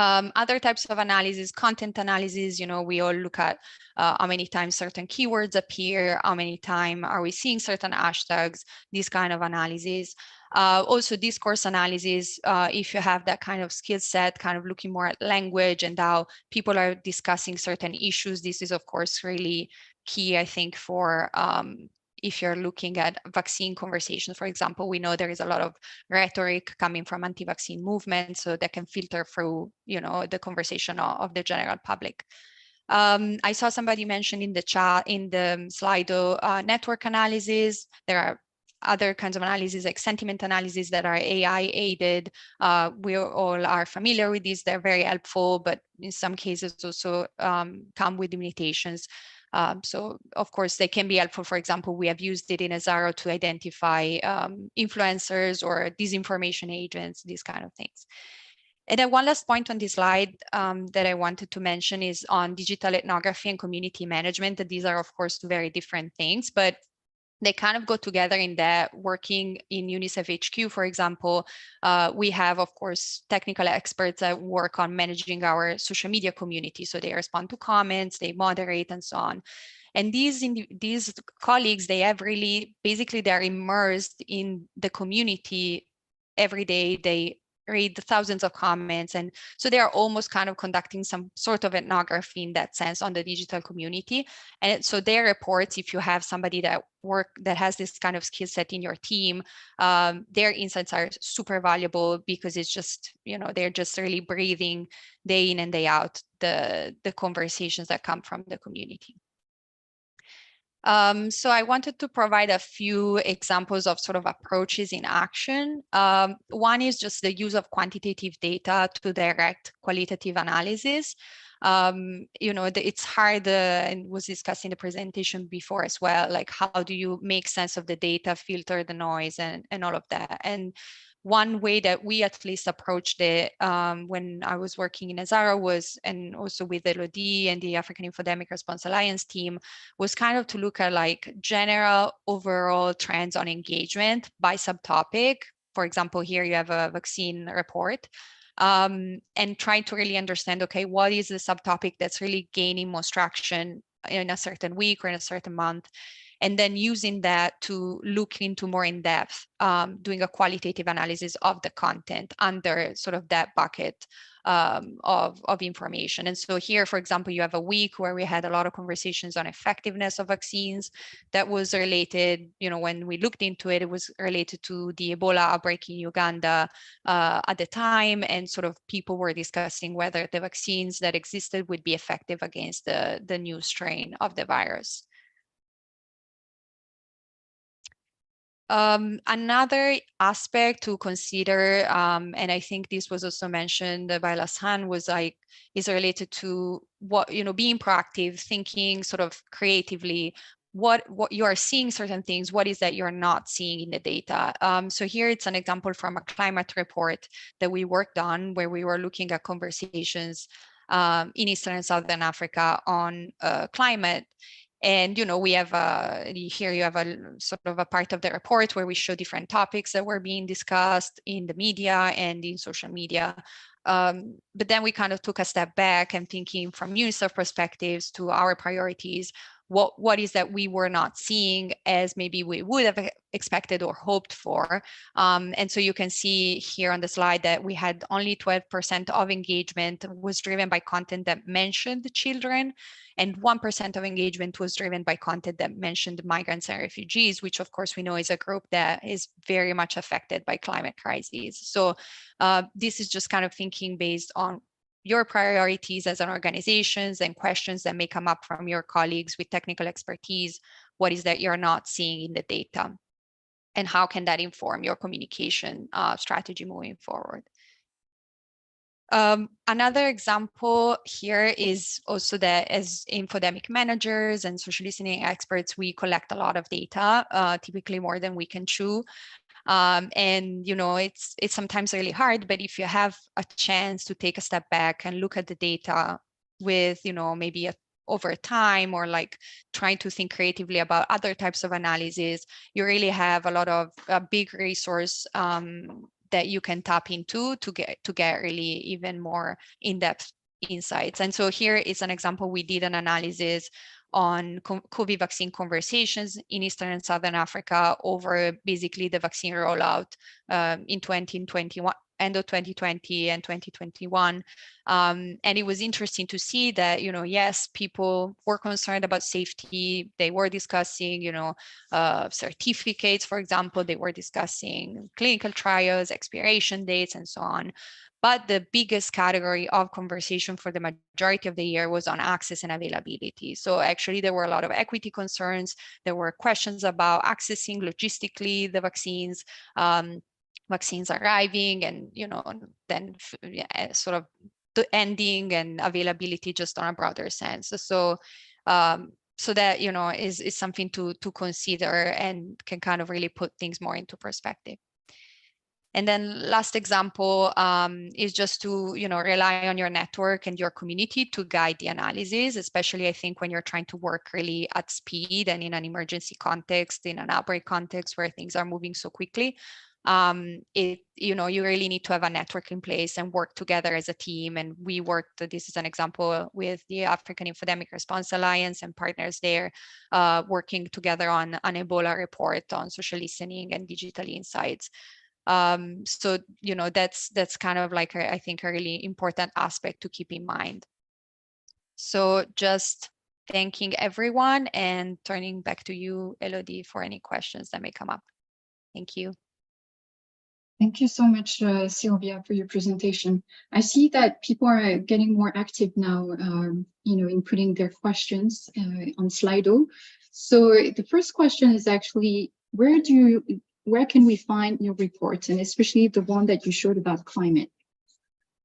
Other types of analysis, content analysis, we all look at how many times certain keywords appear, how many times are we seeing certain hashtags, this kind of analysis. Also discourse analysis, if you have that kind of skill set, kind of looking more at language and how people are discussing certain issues. This is, of course, really key, I think, for if you're looking at vaccine conversations, for example. We know there is a lot of rhetoric coming from anti-vaccine movements, so that can filter through, the conversation of the general public. I saw somebody mention in the chat, in the Slido, network analysis. There are other kinds of analysis like sentiment analysis that are AI aided. We all are familiar with these. They're very helpful, but in some cases also come with limitations. So of course they can be helpful. For example, we have used it in Azaro to identify influencers or disinformation agents, these kind of things. And then one last point on this slide that I wanted to mention is on digital ethnography and community management. These are, of course, two very different things, but they kind of go together in that working in UNICEF HQ, for example, we have, of course, technical experts that work on managing our social media community. So they respond to comments, they moderate and so on. And these colleagues, they have really, basically they're immersed in the community every day. They read the thousands of comments. And so they are almost kind of conducting some sort of ethnography in that sense on the digital community. And so their reports, if you have somebody that has this kind of skill set in your team, their insights are super valuable because it's just, they're just really breathing day in and day out the conversations that come from the community. So I wanted to provide a few examples of sort of approaches in action. One is just the use of quantitative data to direct qualitative analysis. It's hard and was discussed in the presentation before as well, like how do you make sense of the data, filter the noise and all of that. And one way that we at least approached it when I was working in AIRA was, and also with Elodie and the African Infodemic Response Alliance team, was kind of to look at like general overall trends on engagement by subtopic. For example, here you have a vaccine report. And trying to really understand, okay, what is the subtopic that's really gaining most traction in a certain week or in a certain month? And then using that to look into more in depth, doing a qualitative analysis of the content under sort of that bucket of information. And so here, for example, you have a week where we had a lot of conversations on effectiveness of vaccines that was related, when we looked into it, it was related to the Ebola outbreak in Uganda at the time. And sort of people were discussing whether the vaccines that existed would be effective against the new strain of the virus. Another aspect to consider, and I think this was also mentioned by Alhassan, is related to what, being proactive, thinking sort of creatively, what you are seeing certain things, what is that you're not seeing in the data. So here it's an example from a climate report that we worked on where we were looking at conversations in Eastern and Southern Africa on climate. And, we have here you have a sort of a part of the report where we show different topics that were being discussed in the media and in social media. But then we kind of took a step back and thinking from UNICEF perspectives to our priorities, what is that we were not seeing as maybe we would have expected or hoped for. And so you can see here on the slide that we had only 12% of engagement was driven by content that mentioned children, and 1% of engagement was driven by content that mentioned migrants and refugees, which of course we know is a group that is very much affected by climate crises. So this is just kind of thinking based on your priorities as an organizations and questions that may come up from your colleagues with technical expertise. What is that you're not seeing in the data? And how can that inform your communication strategy moving forward? Another example here is also that as infodemic managers and social listening experts, we collect a lot of data, typically more than we can chew. And, it's sometimes really hard, but if you have a chance to take a step back and look at the data with, maybe over time, or like trying to think creatively about other types of analysis, you really have a lot of a big resource that you can tap into to get really even more in-depth insights. And so here is an example. We did an analysis on COVID vaccine conversations in Eastern and Southern Africa over basically the vaccine rollout in 2021, end of 2020 and 2021. And it was interesting to see that, yes, people were concerned about safety. They were discussing, certificates, for example, they were discussing clinical trials, expiration dates, and so on. But the biggest category of conversation for the majority of the year was on access and availability. So actually, there were a lot of equity concerns. There were questions about accessing logistically the vaccines, vaccines arriving, and then sort of the ending and availability just on a broader sense. So so that is something to consider and can kind of really put things more into perspective. And then last example is just to, rely on your network and your community to guide the analysis, especially I think when you're trying to work really at speed and in an emergency context, in an outbreak context where things are moving so quickly. You really need to have a network in place and work together as a team. And we worked, this is an example, with the African Infodemic Response Alliance and partners there, working together on an Ebola report on social listening and digital insights. So, that's kind of like, I think, a really important aspect to keep in mind. So just thanking everyone and turning back to you, Elodie, for any questions that may come up. Thank you. Thank you so much, Silvia, for your presentation. I see that people are getting more active now, inputting their questions on Slido. So the first question is actually, where can we find your reports, and especially the one that you showed about climate?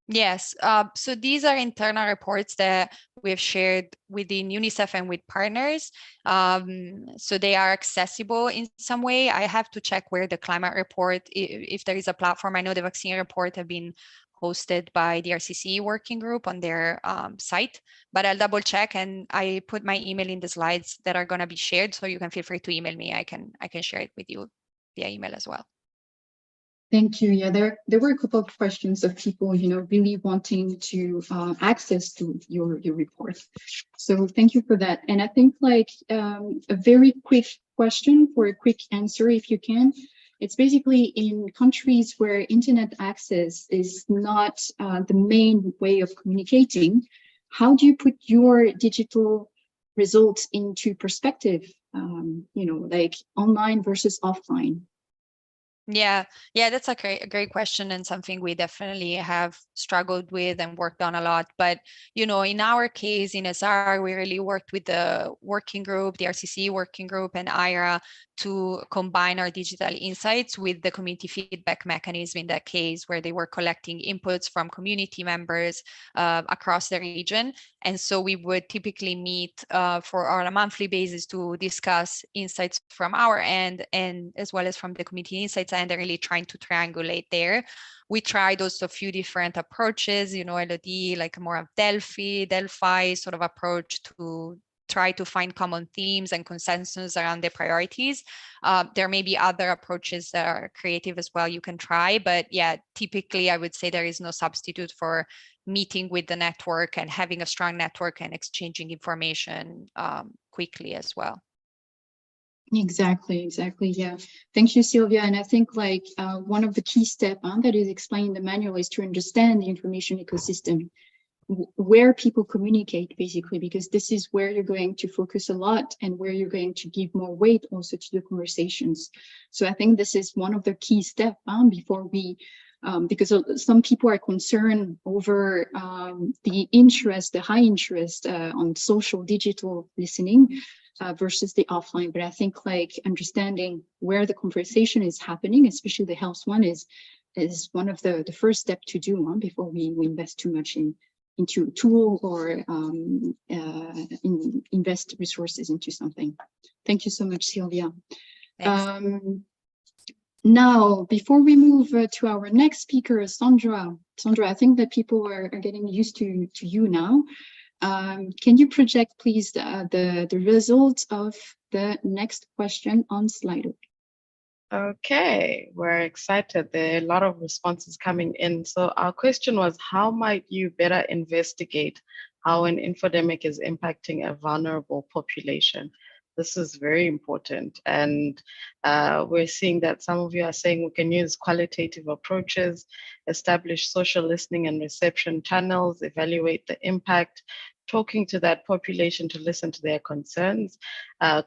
Yes, so these are internal reports that we have shared within UNICEF and with partners. So they are accessible in some way. I have to check where the climate report, if there is a platform. I know the vaccine report have been hosted by the RCC working group on their site, but I'll double check, and I put my email in the slides that are going to be shared, so you can feel free to email me. I can share it with you via email as well. Thank you. Yeah, there were a couple of questions of people, really wanting to access to your report. So thank you for that. And I think a very quick question for a quick answer, if you can. It's basically in countries where internet access is not the main way of communicating, how do you put your digital results into perspective, like online versus offline? Yeah, that's a great question, and something we definitely have struggled with and worked on a lot. But, in our case, in SR, we really worked with the working group, the RCC working group and AIRA, to combine our digital insights with the community feedback mechanism in that case, where they were collecting inputs from community members across the region. And so we would typically meet on a monthly basis to discuss insights from our end, and as well as from the community insights end, and really trying to triangulate there. We tried also a few different approaches, Elodie, like more of Delphi sort of approach to try to find common themes and consensus around the priorities. There may be other approaches that are creative as well you can try, but yeah, typically I would say there is no substitute for meeting with the network and having a strong network and exchanging information quickly as well. Exactly. Yeah. Thank you, Silvia. And I think one of the key steps that is explained in the manual is to understand the information ecosystem, where people communicate, basically, because this is where you're going to focus a lot and where you're going to give more weight also to the conversations. So I think this is one of the key steps before we, because some people are concerned over the high interest on social digital listening versus the offline. But I think understanding where the conversation is happening, especially the health one, is one of the first steps to do before we invest too much into a tool or invest resources into something. Thank you so much, Silvia. Now, before we move to our next speaker, Sandra, I think that people are getting used to you now. Can you project, please, the results of the next question on Slido? Okay, we're excited. There are a lot of responses coming in. So our question was, how might you better investigate how an infodemic is impacting a vulnerable population? This is very important. And we're seeing that some of you are saying we can use qualitative approaches, establish social listening and reception channels, evaluate the impact, talking to that population to listen to their concerns,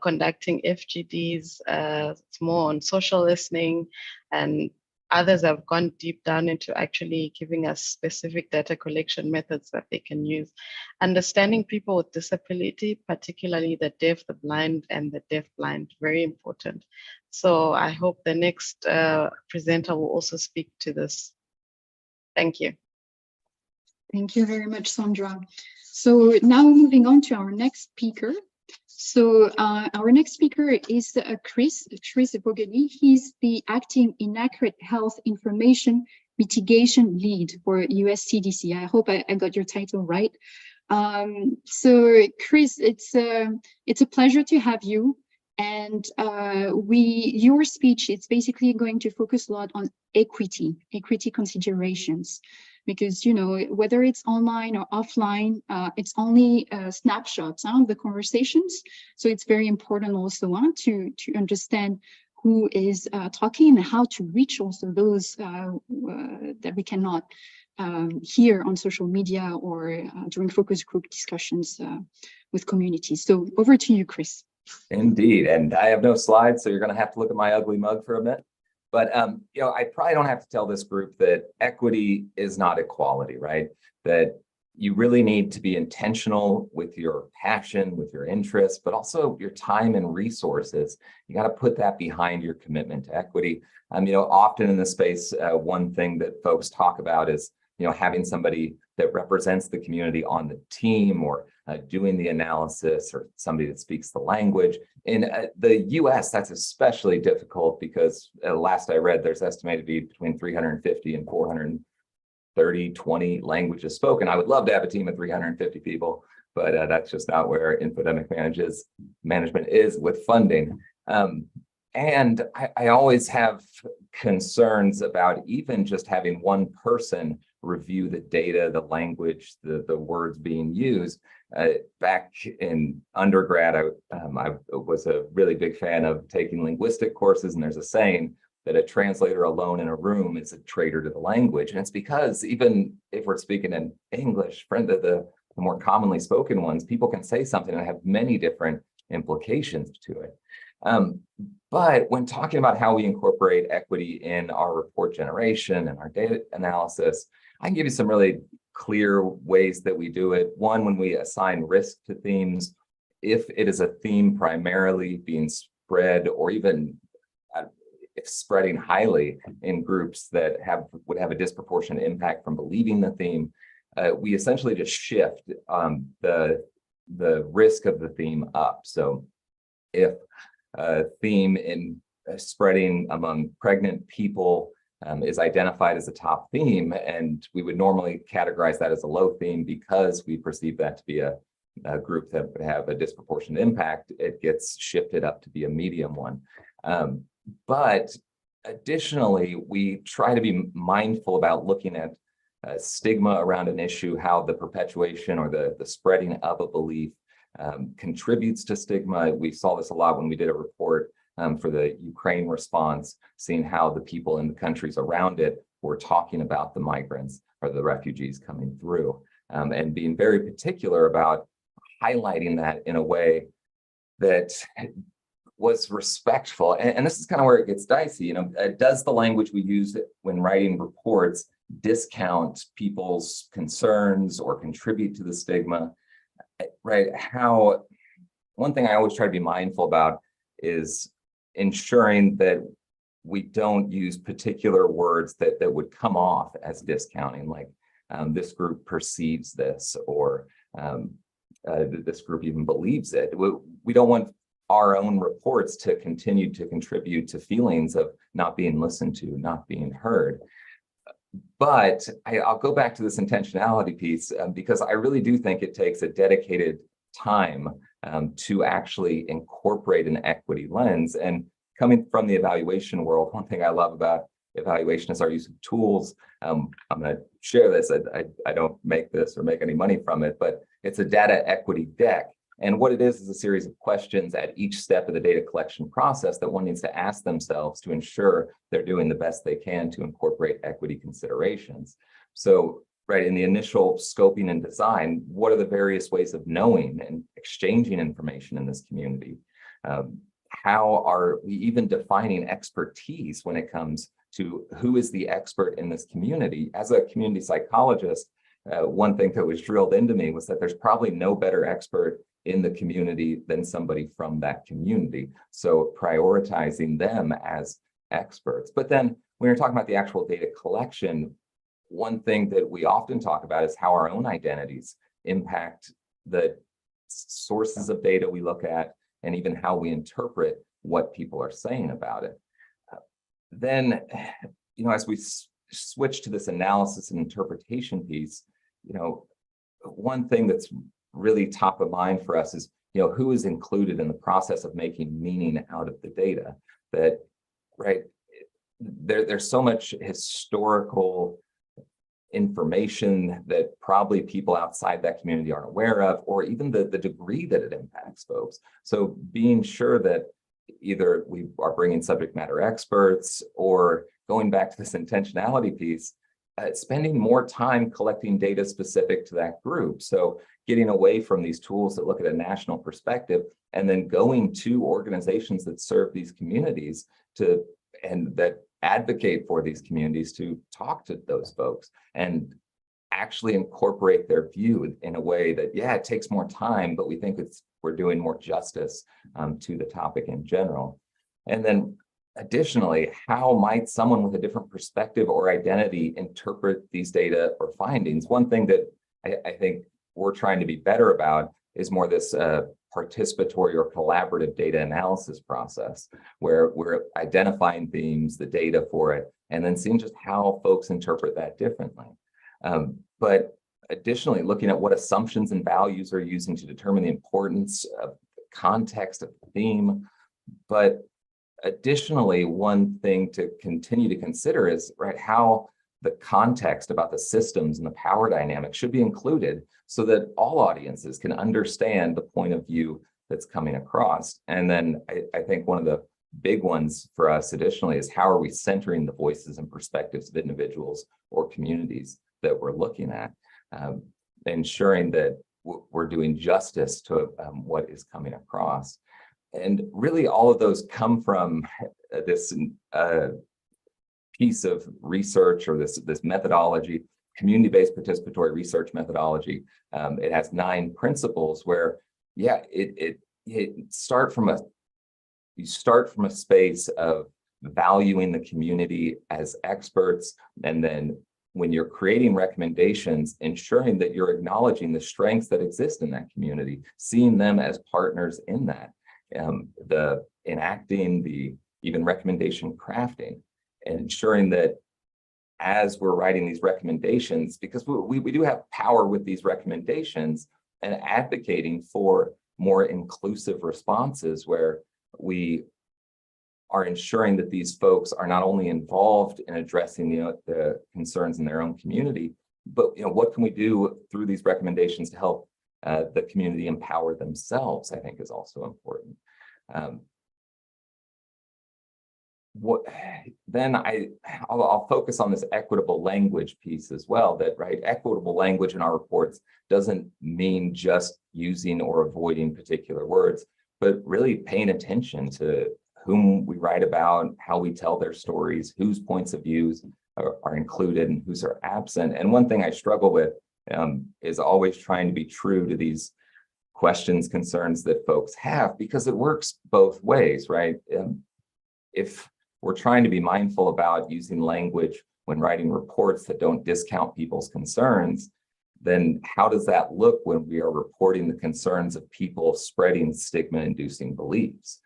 conducting FGDs, it's more on social listening, and others have gone deep down into actually giving us specific data collection methods that they can use. Understanding people with disability, particularly the deaf, the blind, and the deaf-blind, very important. So I hope the next presenter will also speak to this. Thank you. Thank you very much, Sandra. So now moving on to our next speaker, So our next speaker is Chris Voegeli. He's the Acting Inaccurate Health Information Mitigation Lead for US CDC. I hope I got your title right. So Chris, it's a pleasure to have you. And your speech, it's basically going to focus a lot on equity considerations, because, you know, whether it's online or offline, it's only snapshots of the conversations. So it's very important also to understand who is talking and how to reach also those that we cannot hear on social media or during focus group discussions with communities. So over to you, Chris. Indeed, and I have no slides, so you're going to have to look at my ugly mug for a bit. But you know, I probably don't have to tell this group that equity is not equality, right? That you really need to be intentional with your passion, with your interests, but also your time and resources. You got to put that behind your commitment to equity. You know, often in this space, one thing that folks talk about is, you know, having somebody that represents the community on the team, or doing the analysis, or somebody that speaks the language. In the US, that's especially difficult because last I read, there's estimated to be between 350 and 20 languages spoken. I would love to have a team of 350 people, but that's just not where Infodemic management is with funding. And I always have concerns about even just having one person review the data, the language, the words being used. Back in undergrad, I was a really big fan of taking linguistic courses, and there's a saying that a translator alone in a room is a traitor to the language. And it's because even if we're speaking in English, the more commonly spoken ones, people can say something and have many different implications to it. But when talking about how we incorporate equity in our report generation and our data analysis, I can give you some really clear ways that we do it. One, when we assign risk to themes, if it is a theme primarily being spread, or even if spreading highly in groups that would have a disproportionate impact from believing the theme, we essentially just shift the risk of the theme up. So if a theme in spreading among pregnant people is identified as a top theme, and we would normally categorize that as a low theme because we perceive that to be a group that would have a disproportionate impact, it gets shifted up to be a medium one. But additionally, we try to be mindful about looking at stigma around an issue, how the perpetuation or the spreading of a belief contributes to stigma. We saw this a lot when we did a report for the Ukraine response, seeing how the people in the countries around it were talking about the migrants or the refugees coming through, and being very particular about highlighting that in a way that was respectful. And this is kind of where it gets dicey. You know, does the language we use when writing reports discount people's concerns or contribute to the stigma? Right? One thing I always try to be mindful about is ensuring that we don't use particular words that would come off as discounting, like this group perceives this, or this group even believes it. We don't want our own reports to continue to contribute to feelings of not being listened to, not being heard. But I'll go back to this intentionality piece because I really do think it takes a dedicated time to actually incorporate an equity lens. And coming from the evaluation world, one thing I love about evaluation is our use of tools. I'm going to share this. I don't make this or make any money from it, but it's a data equity deck. And what it is a series of questions at each step of the data collection process that one needs to ask themselves to ensure they're doing the best they can to incorporate equity considerations. So, right, in the initial scoping and design, what are the various ways of knowing and exchanging information in this community? How are we even defining expertise when it comes to who is the expert in this community? As a community psychologist, one thing that was drilled into me was that there's probably no better expert in the community than somebody from that community. So prioritizing them as experts. But then when you're talking about the actual data collection, one thing that we often talk about is how our own identities impact the sources of data we look at, and even how we interpret what people are saying about it. Then, as we switch to this analysis and interpretation piece, one thing that's really top of mind for us is, who is included in the process of making meaning out of the data. That, right, there's so much historical information that probably people outside that community aren't aware of, or even the degree that it impacts folks. So being sure that either we are bringing subject matter experts, or going back to this intentionality piece, spending more time collecting data specific to that group. So getting away from these tools that look at a national perspective, and then going to organizations that serve these communities and that advocate for these communities to talk to those folks and actually incorporate their view in a way that, yeah, it takes more time, but we think we're doing more justice to the topic in general. And then additionally, how might someone with a different perspective or identity interpret these data or findings? One thing that I think we're trying to be better about is more this participatory or collaborative data analysis process, where we're identifying themes, the data for it, and then seeing just how folks interpret that differently. But additionally, looking at what assumptions and values are using to determine the importance of the context of the theme. But additionally, one thing to continue to consider is, right, how the context about the systems and the power dynamics should be included so that all audiences can understand the point of view that's coming across. And then I think one of the big ones for us additionally is, how are we centering the voices and perspectives of individuals or communities that we're looking at, ensuring that we're doing justice to what is coming across. And really all of those come from this piece of research, or this community-based participatory research methodology. It has 9 principles where, yeah, you start from a space of valuing the community as experts, and then when you're creating recommendations, ensuring that you're acknowledging the strengths that exist in that community, seeing them as partners in that, the enacting, the even recommendation crafting, and ensuring that as we're writing these recommendations, because we do have power with these recommendations, and advocating for more inclusive responses where we are ensuring that these folks are not only involved in addressing the concerns in their own community, but what can we do through these recommendations to help the community empower themselves, I think is also important. I'll focus on this equitable language piece as well, that, right, equitable language in our reports doesn't mean just using or avoiding particular words, but really paying attention to whom we write about, how we tell their stories, whose points of views are included and whose are absent. And one thing I struggle with is always trying to be true to these questions, concerns that folks have, because it works both ways, right? If we're trying to be mindful about using language when writing reports that don't discount people's concerns, then how does that look when we are reporting the concerns of people spreading stigma-inducing beliefs?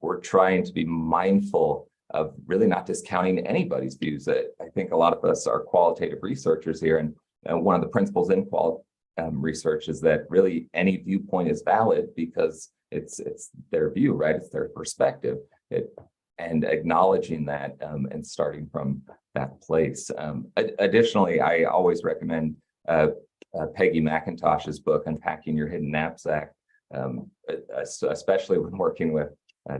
We're trying to be mindful of really not discounting anybody's views. I think a lot of us are qualitative researchers here, and one of the principles in research is that really any viewpoint is valid because it's their view, right? It's their perspective. And acknowledging that and starting from that place. Additionally, I always recommend Peggy McIntosh's book, Unpacking Your Hidden Knapsack, especially when working with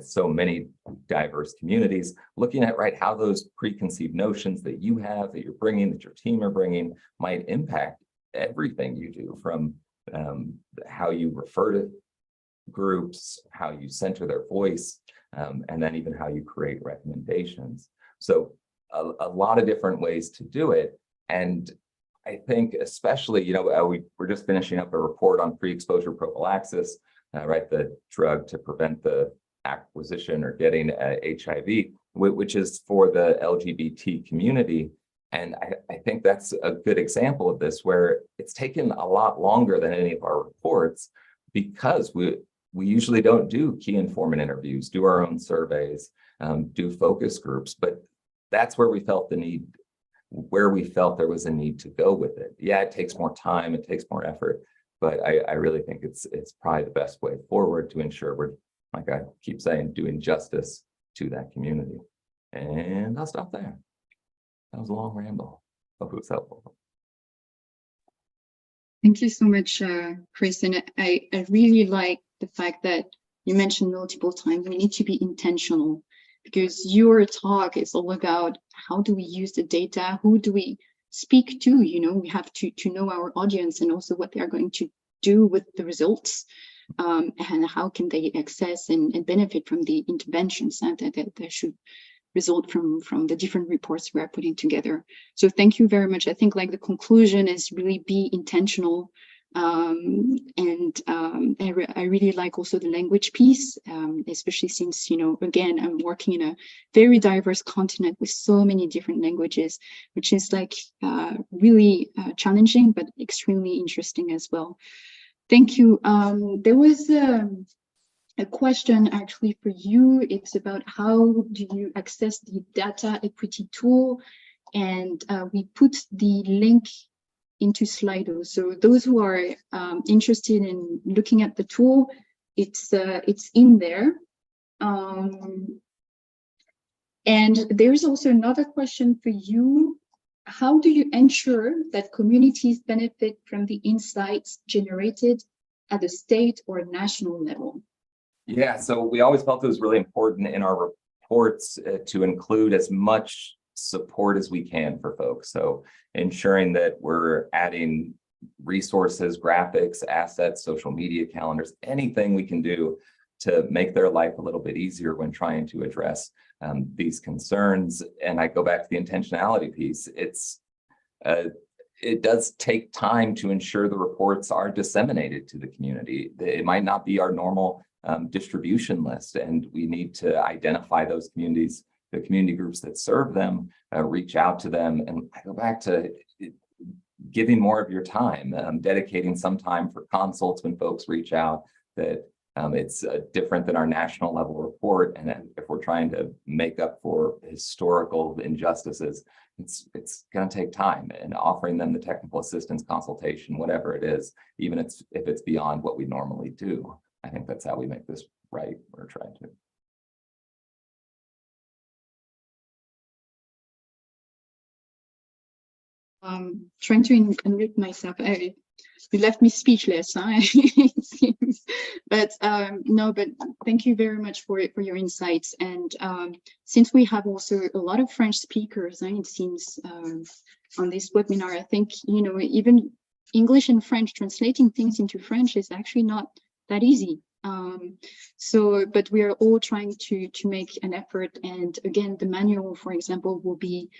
so many diverse communities, looking at, right, how those preconceived notions that you have, that you're bringing, that your team are bringing, might impact everything you do, from how you refer to groups, how you center their voice, and then even how you create recommendations. So a lot of different ways to do it. And I think especially, we're just finishing up a report on pre-exposure prophylaxis, right, the drug to prevent the acquisition or getting HIV, which is for the LGBT community. And I think that's a good example of this, where it's taken a lot longer than any of our reports because we usually don't do key informant interviews, do our own surveys, do focus groups, but that's where we felt the need, where we felt there was a need to go with it. Yeah, it takes more time, it takes more effort, but I really think it's probably the best way forward to ensure we're, like I keep saying, doing justice to that community. And I'll stop there. That was a long ramble. Hope it was helpful. Thank you so much, Chris. And I really like the fact that you mentioned multiple times we need to be intentional, because your talk is all about how do we use the data, who do we speak to, you know, we have to know our audience and also what they are going to do with the results, and how can they access and benefit from the interventions that should result from the different reports we are putting together. So thank you very much. I think like the conclusion is really be intentional. I really like also the language piece, especially since, you know, again, I'm working in a very diverse continent with so many different languages, which is like really challenging, but extremely interesting as well. Thank you. There was a question actually for you. It's about how do you access the data equity tool, and we put the link into Slido. So those who are interested in looking at the tool, it's in there. And there's also another question for you. How do you ensure that communities benefit from the insights generated at the state or national level? Yeah, so we always felt it was really important in our reports to include as much support as we can for folks. So ensuring that we're adding resources, graphics, assets, social media calendars, anything we can do to make their life a little bit easier when trying to address these concerns. And I go back to the intentionality piece. It does take time to ensure the reports are disseminated to the community. It might not be our normal distribution list, and we need to identify those communities, the community groups that serve them, reach out to them. And I go back to giving more of your time, dedicating some time for consults when folks reach out, that it's different than our national level report. And then if we're trying to make up for historical injustices, it's going to take time, and offering them the technical assistance, consultation, whatever it is, even if it's beyond what we normally do. I think that's how we make this right. We're trying to. Trying to unmute myself. You left me speechless, huh? It seems. But no, but thank you very much for your insights. And since we have also a lot of French speakers, it seems, on this webinar, I think, you know, even English and French, translating things into French is actually not that easy. But we are all trying to make an effort. And again, the manual, for example, will be,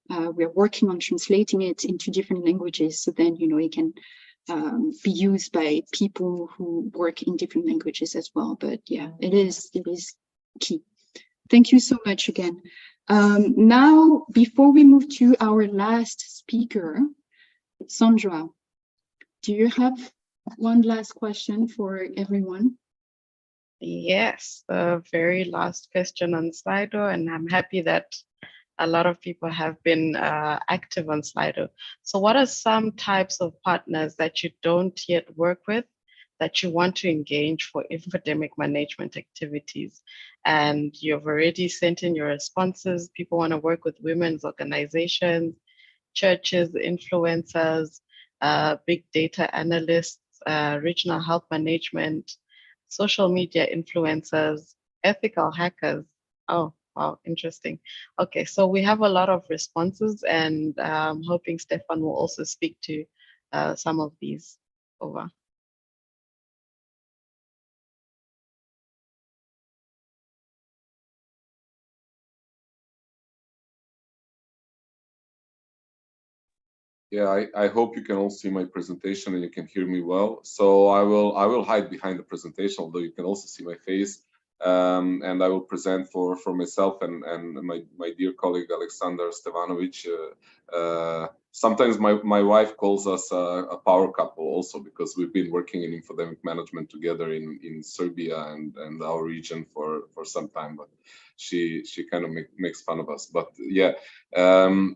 we're working on translating it into different languages. So then, you know, it can be used by people who work in different languages as well. But yeah, it is key. Thank you so much again. Now, before we move to our last speaker, Sandra, do you have one last question for everyone? Yes, the very last question on Slido, and I'm happy that a lot of people have been active on Slido. So what are some types of partners that you don't yet work with that you want to engage for infodemic management activities? And you've already sent in your responses. People want to work with women's organizations, churches, influencers, big data analysts, regional health management, social media influencers, ethical hackers. Oh, wow, interesting. Okay, so we have a lot of responses, and I'm hoping Stefan will also speak to some of these. Over. Yeah, I hope you can all see my presentation and you can hear me well. So I will hide behind the presentation, although you can also see my face. and I will present for myself and my dear colleague Alexander Stevanovic. Sometimes my wife calls us a power couple also, because we've been working in infodemic management together in Serbia and our region for some time, but she kind of makes fun of us. But yeah,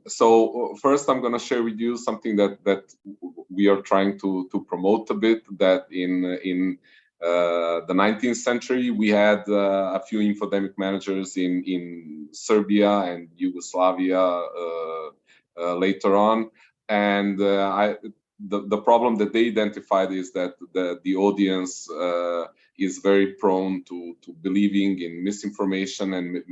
so first I'm going to share with you something that we are trying to promote a bit, that in the 19th century, we had a few infodemic managers in Serbia and Yugoslavia later on, and the problem that they identified is that the audience is very prone to believing in misinformation and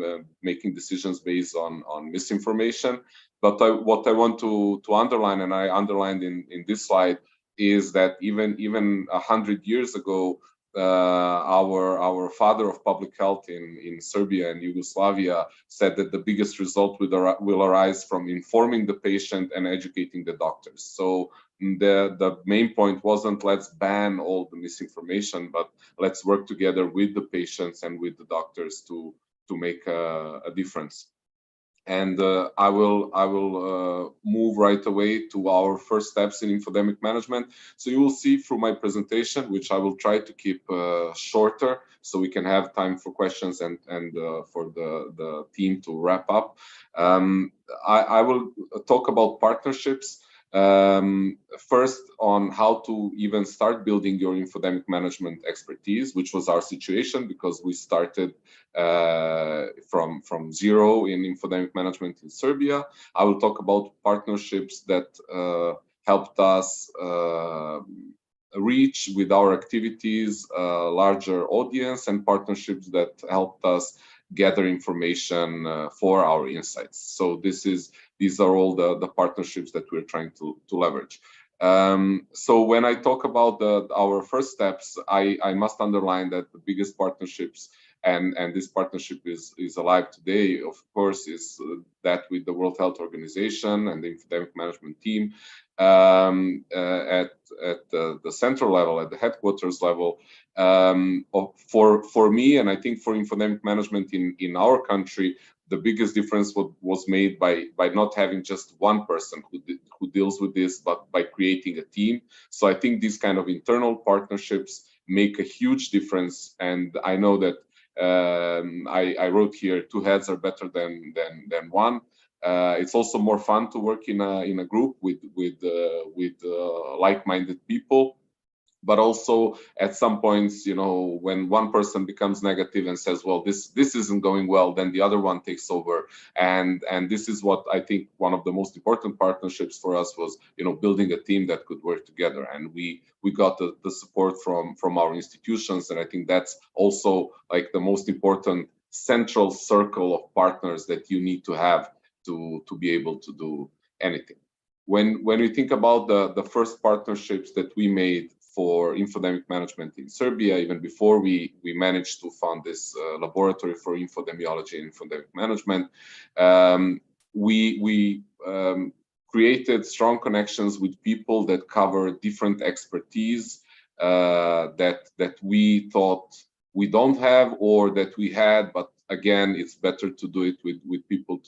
making decisions based on misinformation. But what I want to underline, and I underlined in this slide, is that even 100 years ago, our father of public health in Serbia and Yugoslavia said that the biggest result will arise from informing the patient and educating the doctors. So the main point wasn't let's ban all the misinformation, but let's work together with the patients and with the doctors to make a difference. And I will move right away to our first steps in infodemic management. So you will see through my presentation, which I will try to keep shorter, so we can have time for questions and for the team to wrap up. I will talk about partnerships. First, on how to even start building your infodemic management expertise, which was our situation, because we started from zero in infodemic management in Serbia. I will talk about partnerships that helped us reach with our activities a larger audience, and partnerships that helped us gather information for our insights. So these are all the partnerships that we're trying to leverage. So when I talk about our first steps, I must underline that the biggest partnerships, and this partnership is alive today, of course, is that with the World Health Organization and the infodemic management team at the central level, at the headquarters level. For me, and I think for infodemic management in our country, the biggest difference was made by not having just one person who deals with this, but by creating a team. So I think these kind of internal partnerships make a huge difference, and I know that I wrote here, two heads are better than one. It's also more fun to work in a group with like-minded people. But also at some points, you know, when one person becomes negative and says, well, this isn't going well, then the other one takes over. And this is what I think one of the most important partnerships for us was, you know, building a team that could work together. And we got the support from our institutions. And I think that's also like the most important central circle of partners that you need to have to be able to do anything. When we think about the first partnerships that we made for infodemic management in Serbia, even before we managed to found this laboratory for infodemiology and infodemic management, we created strong connections with people that cover different expertise that we thought we don't have, or that we had, but again, it's better to do it with people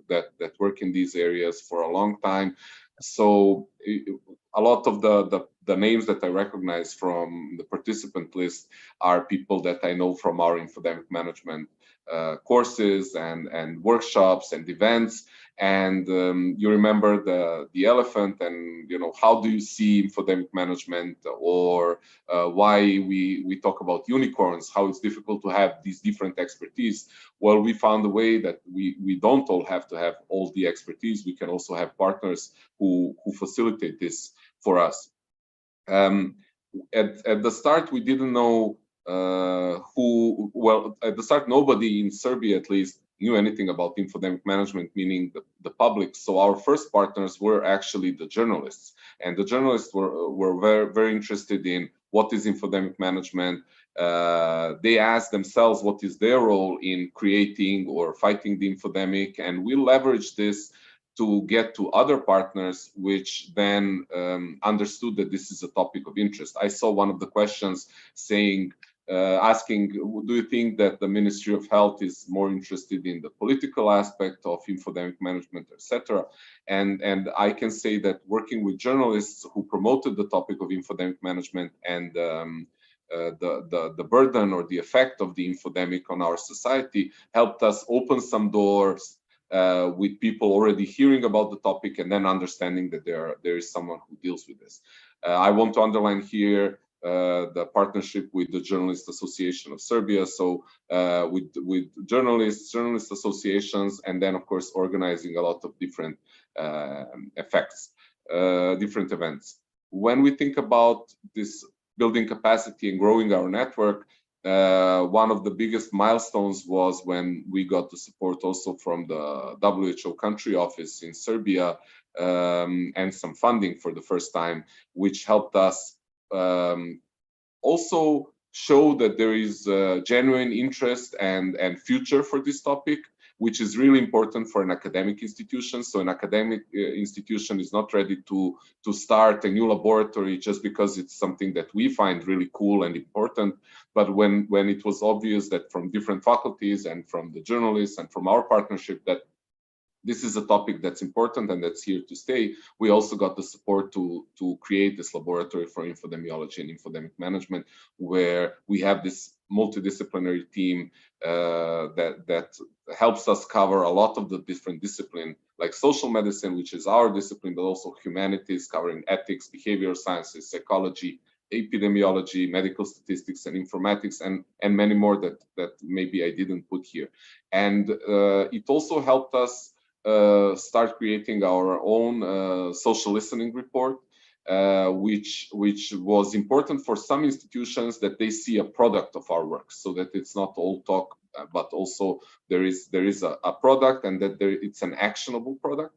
that work in these areas for a long time. So a lot of the names that I recognize from the participant list are people that I know from our infodemic management courses and workshops and events. And you remember the elephant, and you know, how do you see infodemic management, or why we talk about unicorns, how it's difficult to have these different expertise. Well, we found a way that we don't all have to have all the expertise. We can also have partners who facilitate this for us. At the start, we didn't know at the start, nobody in Serbia at least knew anything about infodemic management, meaning the public. So our first partners were actually the journalists, and the journalists were very, very interested in what is infodemic management. They asked themselves what is their role in creating or fighting the infodemic, and we leveraged this to get to other partners, which then understood that this is a topic of interest. I saw one of the questions saying, asking, do you think that the Ministry of Health is more interested in the political aspect of infodemic management, etc.? And I can say that working with journalists who promoted the topic of infodemic management and the burden or the effect of the infodemic on our society helped us open some doors with people already hearing about the topic and then understanding that there is someone who deals with this. I want to underline here the partnership with the Journalist Association of Serbia, so with journalist associations, and then of course organizing a lot of different different events. When we think about this building capacity and growing our network, one of the biggest milestones was when we got the support also from the WHO country office in Serbia and some funding for the first time, which helped us also show that there is genuine interest and future for this topic, which is really important for an academic institution. So an academic institution is not ready to start a new laboratory just because it's something that we find really cool and important. But when it was obvious that from different faculties and from the journalists and from our partnership that this is a topic that's important and that's here to stay, we also got the support to create this laboratory for infodemiology and infodemic management, where we have this multidisciplinary team that helps us cover a lot of the different disciplines, like social medicine, which is our discipline, but also humanities, covering ethics, behavioral sciences, psychology, epidemiology, medical statistics, and informatics, and many more that maybe I didn't put here. And it also helped us start creating our own social listening report, which was important for some institutions, that they see a product of our work, so that it's not all talk, but also there is a product, and that it's an actionable product.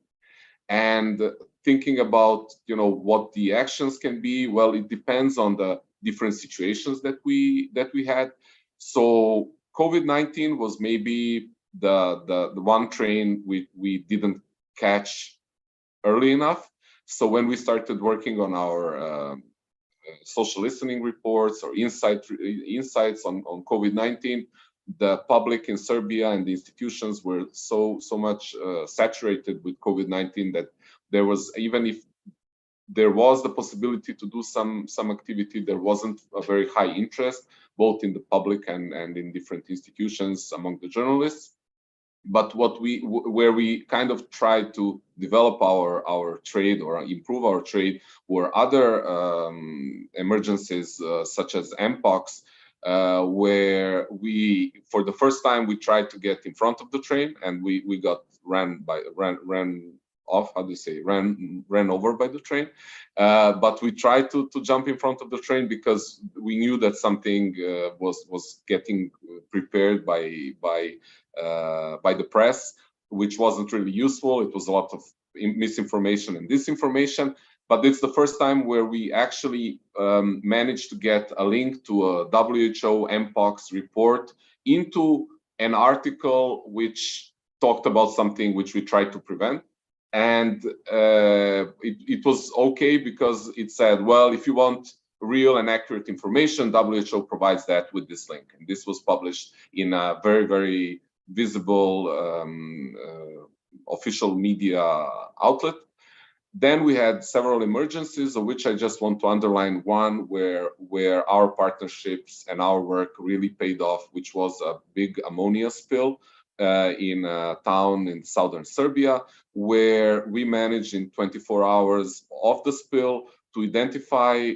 And thinking about what the actions can be, well, it depends on the different situations that we had. So COVID-19 was maybe the one train we didn't catch early enough. So when we started working on our social listening reports or insights on COVID-19, the public in Serbia and the institutions were so much saturated with COVID-19 that there was, even if there was the possibility to do some activity, there wasn't a very high interest, both in the public and in different institutions among the journalists. But where we kind of tried to develop our trade or improve our trade were other emergencies such as Mpox, where for the first time we tried to get in front of the train, and we got ran over by the train. But we tried to jump in front of the train because we knew that something was getting prepared by the press, which wasn't really useful. It was a lot of misinformation and disinformation. But it's the first time where we actually managed to get a link to a WHO Mpox report into an article which talked about something which we tried to prevent. And it was okay because it said, well, if you want real and accurate information, WHO provides that with this link. And this was published in a very, very visible official media outlet. Then we had several emergencies, of which I just want to underline one where our partnerships and our work really paid off, which was a big ammonia spill in a town in southern Serbia, where we managed in 24 hours of the spill to identify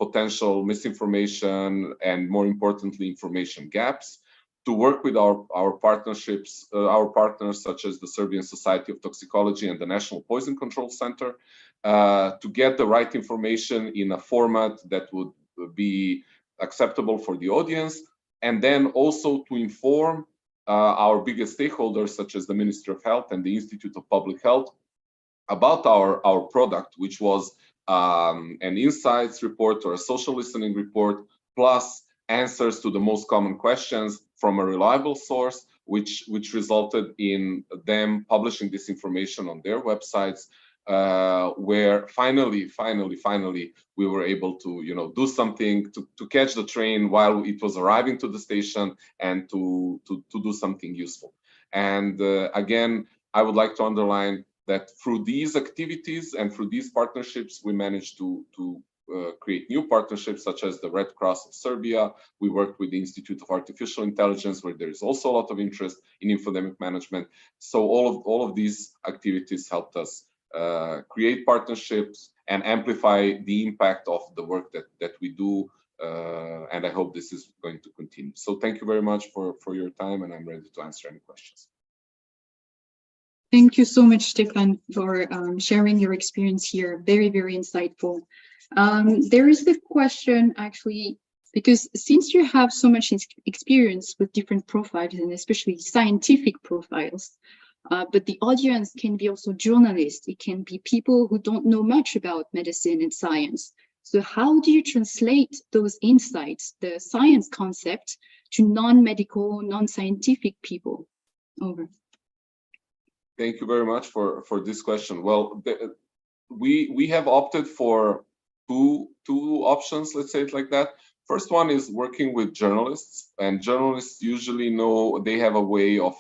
potential misinformation and, more importantly, information gaps, to work with our partnerships, our partners such as the Serbian Society of Toxicology and the National Poison Control Center, to get the right information in a format that would be acceptable for the audience, and then also to inform our biggest stakeholders such as the Ministry of Health and the Institute of Public Health about our product, which was an insights report or a social listening report, plus answers to the most common questions from a reliable source, which resulted in them publishing this information on their websites, where finally we were able to do something to catch the train while it was arriving to the station and to do something useful. And again, I would like to underline that through these activities and through these partnerships, we managed to create new partnerships, such as the Red Cross of Serbia. We worked with the Institute of Artificial Intelligence, where there is also a lot of interest in infodemic management. So all of these activities helped us create partnerships and amplify the impact of the work that we do. And I hope this is going to continue. So thank you very much for your time, and I'm ready to answer any questions. Thank you so much, Stefan, for sharing your experience here. Very, very insightful. There is the question, actually, because since you have so much experience with different profiles, and especially scientific profiles, but the audience can be also journalists. It can be people who don't know much about medicine and science. So how do you translate those insights, the science concept, to non-medical, non-scientific people? Over. Thank you very much for this question. Well, we have opted for two options, let's say it like that. First one is working with journalists, and journalists usually know they have a way of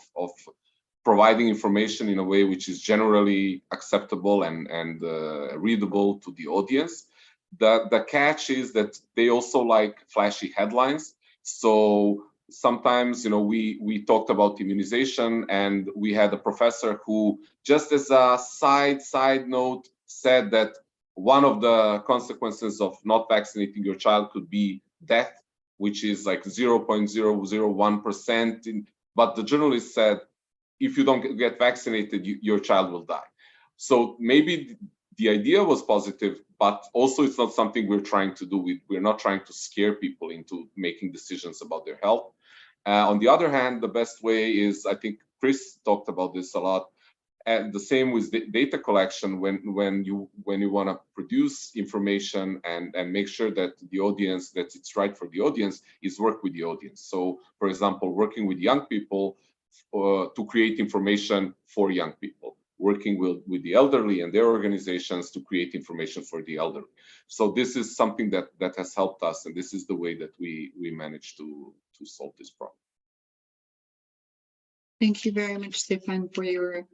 providing information in a way which is generally acceptable and readable to the audience. The catch is that they also like flashy headlines. So sometimes, we talked about immunization, and we had a professor who, just as a side note, said that one of the consequences of not vaccinating your child could be death, which is like 0.001%. But the journalist said, if you don't get vaccinated, your child will die. So maybe the idea was positive, but also it's not something we're trying to do. We're not trying to scare people into making decisions about their health. On the other hand, the best way is, I think Chris talked about this a lot, and the same with data collection. When you want to produce information and make sure that the audience, that it's right for the audience, is work with the audience. So, for example, working with young people to create information for young people, working with the elderly and their organizations to create information for the elderly. So this is something that has helped us, and this is the way that we managed to solve this problem. Thank you very much, Stefan, for your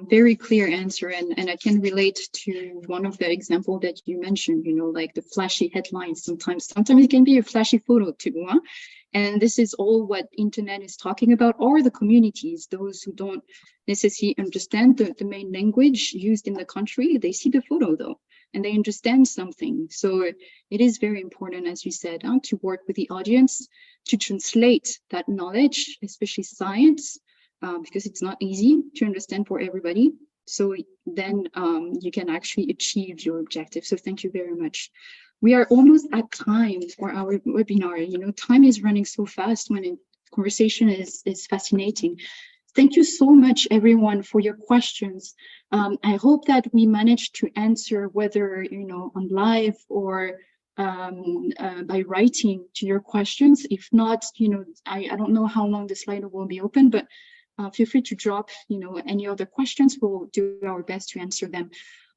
very clear answer. And I can relate to one of the examples that you mentioned, like the flashy headlines. Sometimes it can be a flashy photo too. Huh? And this is all what internet is talking about, or the communities, those who don't necessarily understand the main language used in the country. They see the photo though, and they understand something. So it is very important, as you said, to work with the audience, to translate that knowledge, especially science, because it's not easy to understand for everybody. So then you can actually achieve your objective. So thank you very much. We are almost at time for our webinar. Time is running so fast when a conversation is fascinating. Thank you so much, everyone, for your questions. I hope that we managed to answer, whether on live or by writing, to your questions. If not, I don't know how long the Slido will be open, but feel free to drop any other questions. We'll do our best to answer them.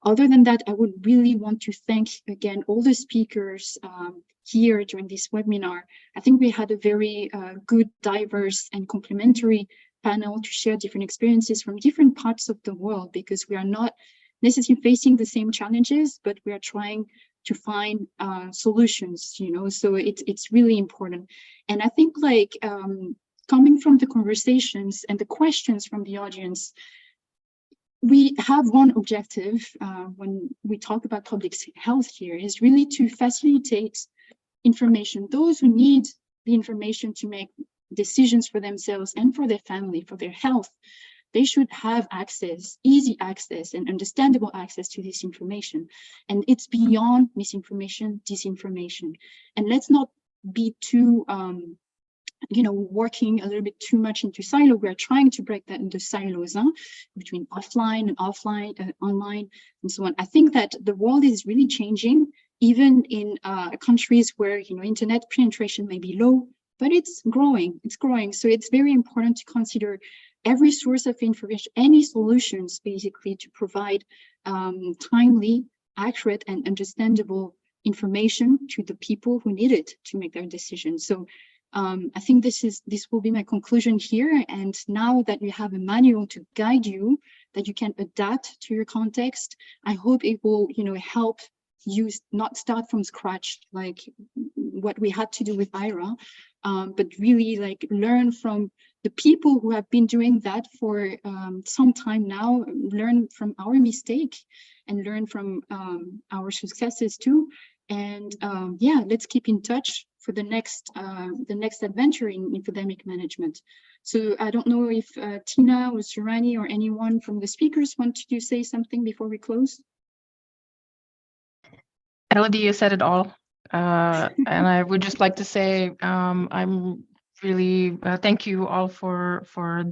Other than that, I would really want to thank again all the speakers here during this webinar. I think we had a very good, diverse and complementary panel to share different experiences from different parts of the world, because we are not necessarily facing the same challenges, but we are trying to find solutions, so it's really important. And I think coming from the conversations and the questions from the audience, we have one objective when we talk about public health here, is really to facilitate information. Those who need the information to make decisions for themselves and for their family, for their health, they should have access, easy access and understandable access to this information. And it's beyond misinformation, disinformation. And let's not be too working a little bit too much into silo. We're trying to break that into silos between offline and online and so on. I think that the world is really changing, even in countries where internet penetration may be low, but it's growing. So it's very important to consider every source of information, any solutions basically to provide timely, accurate, and understandable information to the people who need it to make their decisions. So I think this will be my conclusion here. And now that you have a manual to guide you, that you can adapt to your context, I hope it will, help you not start from scratch, like what we had to do with AIRA, but really like learn from the people who have been doing that for some time now, learn from our mistake and learn from our successes too. And yeah, let's keep in touch for the next adventure in infodemic management. So I don't know if Tina or Surani or anyone from the speakers want to say something before we close. Elodie, you said it all. And I would just like to say I'm really thank you all for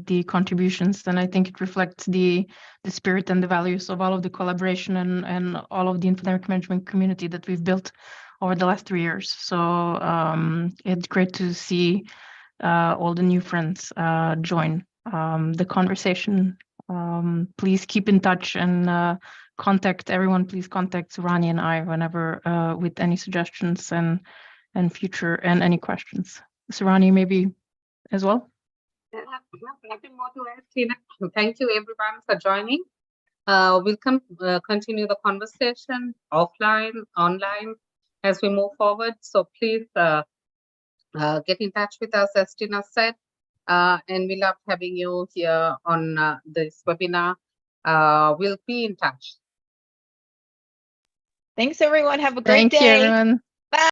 the contributions, and I think it reflects the spirit and the values of all of the collaboration and all of the infodemic management community that we've built over the last 3 years. So it's great to see all the new friends join the conversation. Please keep in touch and contact everyone. Please contact Surani and I whenever with any suggestions and future and any questions. Surani, maybe as well. Nothing more to add, Tina. Thank you everyone for joining. We'll continue the conversation offline, online as we move forward. So please get in touch with us, as Tina said. And we love having you here on this webinar. We'll be in touch. Thanks, everyone. Have a great day. Thank you, everyone.